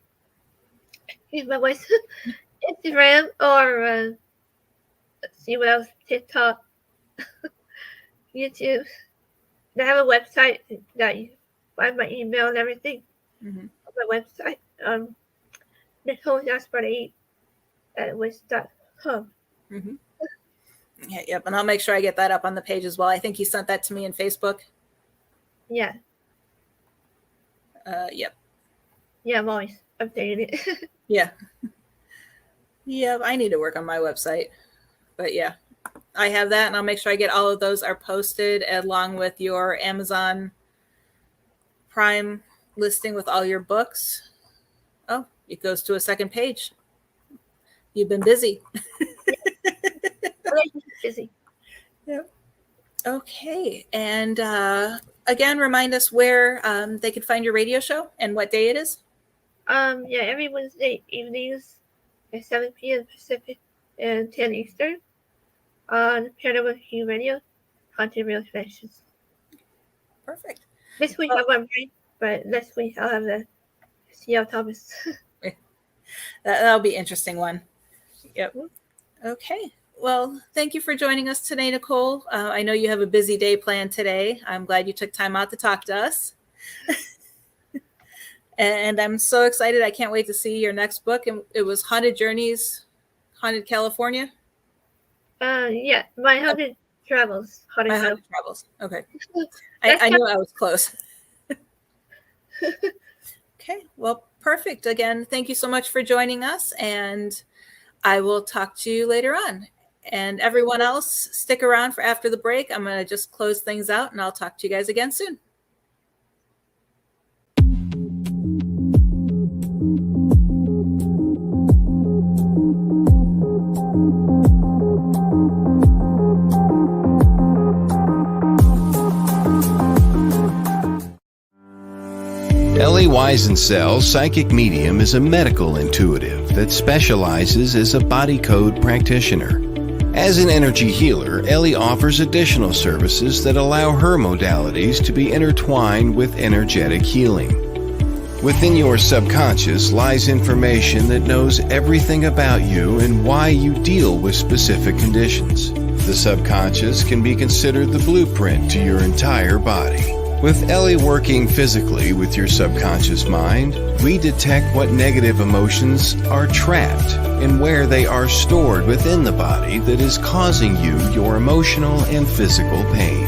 Use my voice. Instagram or let's see what else. TikTok, YouTube. I have a website that you find my email and everything on my website. Nicole Gaspard 8 at wish.com. Yeah, yep. And I'll make sure I get that up on the page as well. I think you sent that to me in Facebook. Yeah. Yep. Yeah, I'm always updating it. Yeah. Yeah, I need to work on my website. But yeah, I have that, and I'll make sure I get all of those are posted along with your Amazon Prime listing with all your books. Oh, it goes to a second page. You've been busy. Busy. Yep. Okay. And again, remind us where they could find your radio show and what day it is. Yeah, every Wednesday evenings at 7 p.m. Pacific and 10 Eastern on Paranormal King Radio, Haunted Real Connections. Perfect. This week I'm on break, but next week I'll have the C.L. Thomas. That'll be an interesting one. Yep. Okay. Well, thank you for joining us today, Nicole. I know you have a busy day planned today. I'm glad you took time out to talk to us. And I'm so excited. I can't wait to see your next book. And it was Haunted Journeys, Haunted California? Yeah, my Haunted Travels. My Haunted Travels. Okay. I knew I was close. Okay. Well, perfect. Again, thank you so much for joining us. And I will talk to you later on. And everyone else, stick around for after the break. I'm going to just close things out, and I'll talk to you guys again soon. Ellie Weisensel's psychic medium is a medical intuitive that specializes as a body code practitioner. As an energy healer, Ellie offers additional services that allow her modalities to be intertwined with energetic healing. Within your subconscious lies information that knows everything about you and why you deal with specific conditions. The subconscious can be considered the blueprint to your entire body. With Ellie working physically with your subconscious mind, we detect what negative emotions are trapped and where they are stored within the body that is causing you your emotional and physical pain.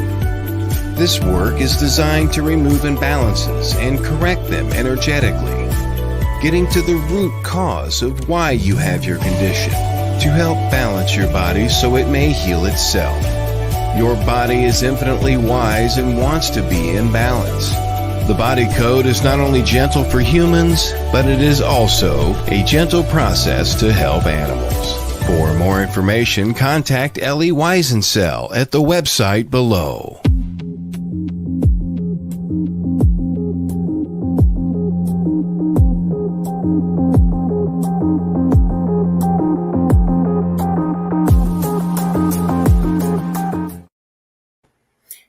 This work is designed to remove imbalances and correct them energetically, getting to the root cause of why you have your condition, to help balance your body so it may heal itself. Your body is infinitely wise and wants to be in balance. The body code is not only gentle for humans, but it is also a gentle process to help animals. For more information, contact Ellie Weisensel at the website below.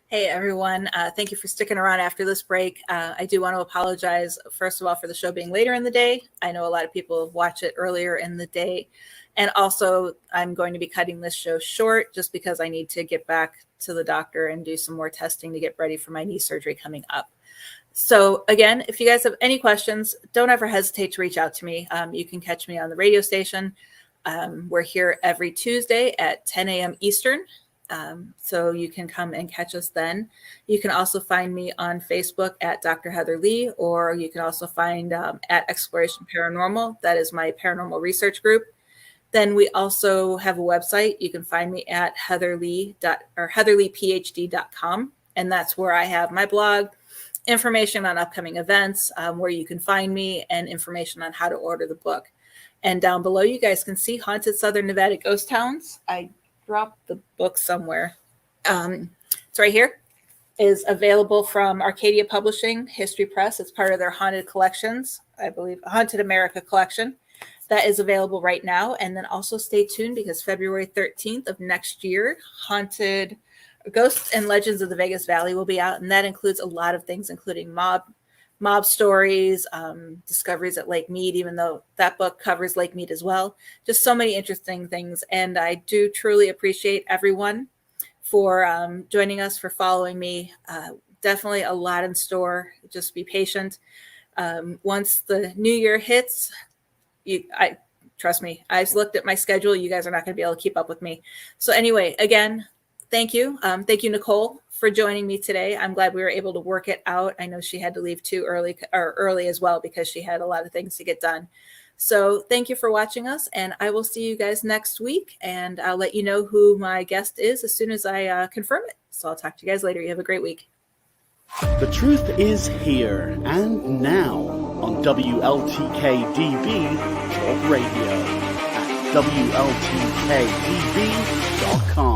Hey, everyone. Thank you for sticking around after this break. I do want to apologize, first of all, for the show being later in the day. I know a lot of people watch it earlier in the day. And also, I'm going to be cutting this show short just because I need to get back to the doctor and do some more testing to get ready for my knee surgery coming up. So again, if you guys have any questions, don't ever hesitate to reach out to me. You can catch me on the radio station. We're here every Tuesday at 10 a.m. Eastern. So you can come and catch us then. You can also find me on Facebook at Dr. Heather Leigh, or you can also find at Exploration Paranormal. That is my paranormal research group. Then we also have a website. You can find me at heatherleighphd.com. And that's where I have my blog, information on upcoming events, where you can find me, and information on how to order the book. And down below, you guys can see Haunted Southern Nevada Ghost Towns. I dropped the book somewhere. It's right here. Is available from Arcadia Publishing, History Press. It's part of their Haunted Collections, I believe, Haunted America collection. That is available right now. And then also stay tuned because February 13th of next year, Ghosts and Legends of the Vegas Valley will be out, and that includes a lot of things, including mob stories, discoveries at Lake Mead, even though that book covers Lake Mead as well. Just so many interesting things. And I do truly appreciate everyone for joining us, for following me. Definitely a lot in store. Just be patient. Once the new year hits, trust me, I've looked at my schedule. You guys are not going to be able to keep up with me. So anyway, again, thank you. Thank you, Nicole, for joining me today. I'm glad we were able to work it out. I know she had to leave too early as well, because she had a lot of things to get done. So thank you for watching us, and I will see you guys next week, and I'll let you know who my guest is as soon as I confirm it. So I'll talk to you guys later. You have a great week. The truth is here and now on WLTK-DB Talk Radio at WLTKDB.com.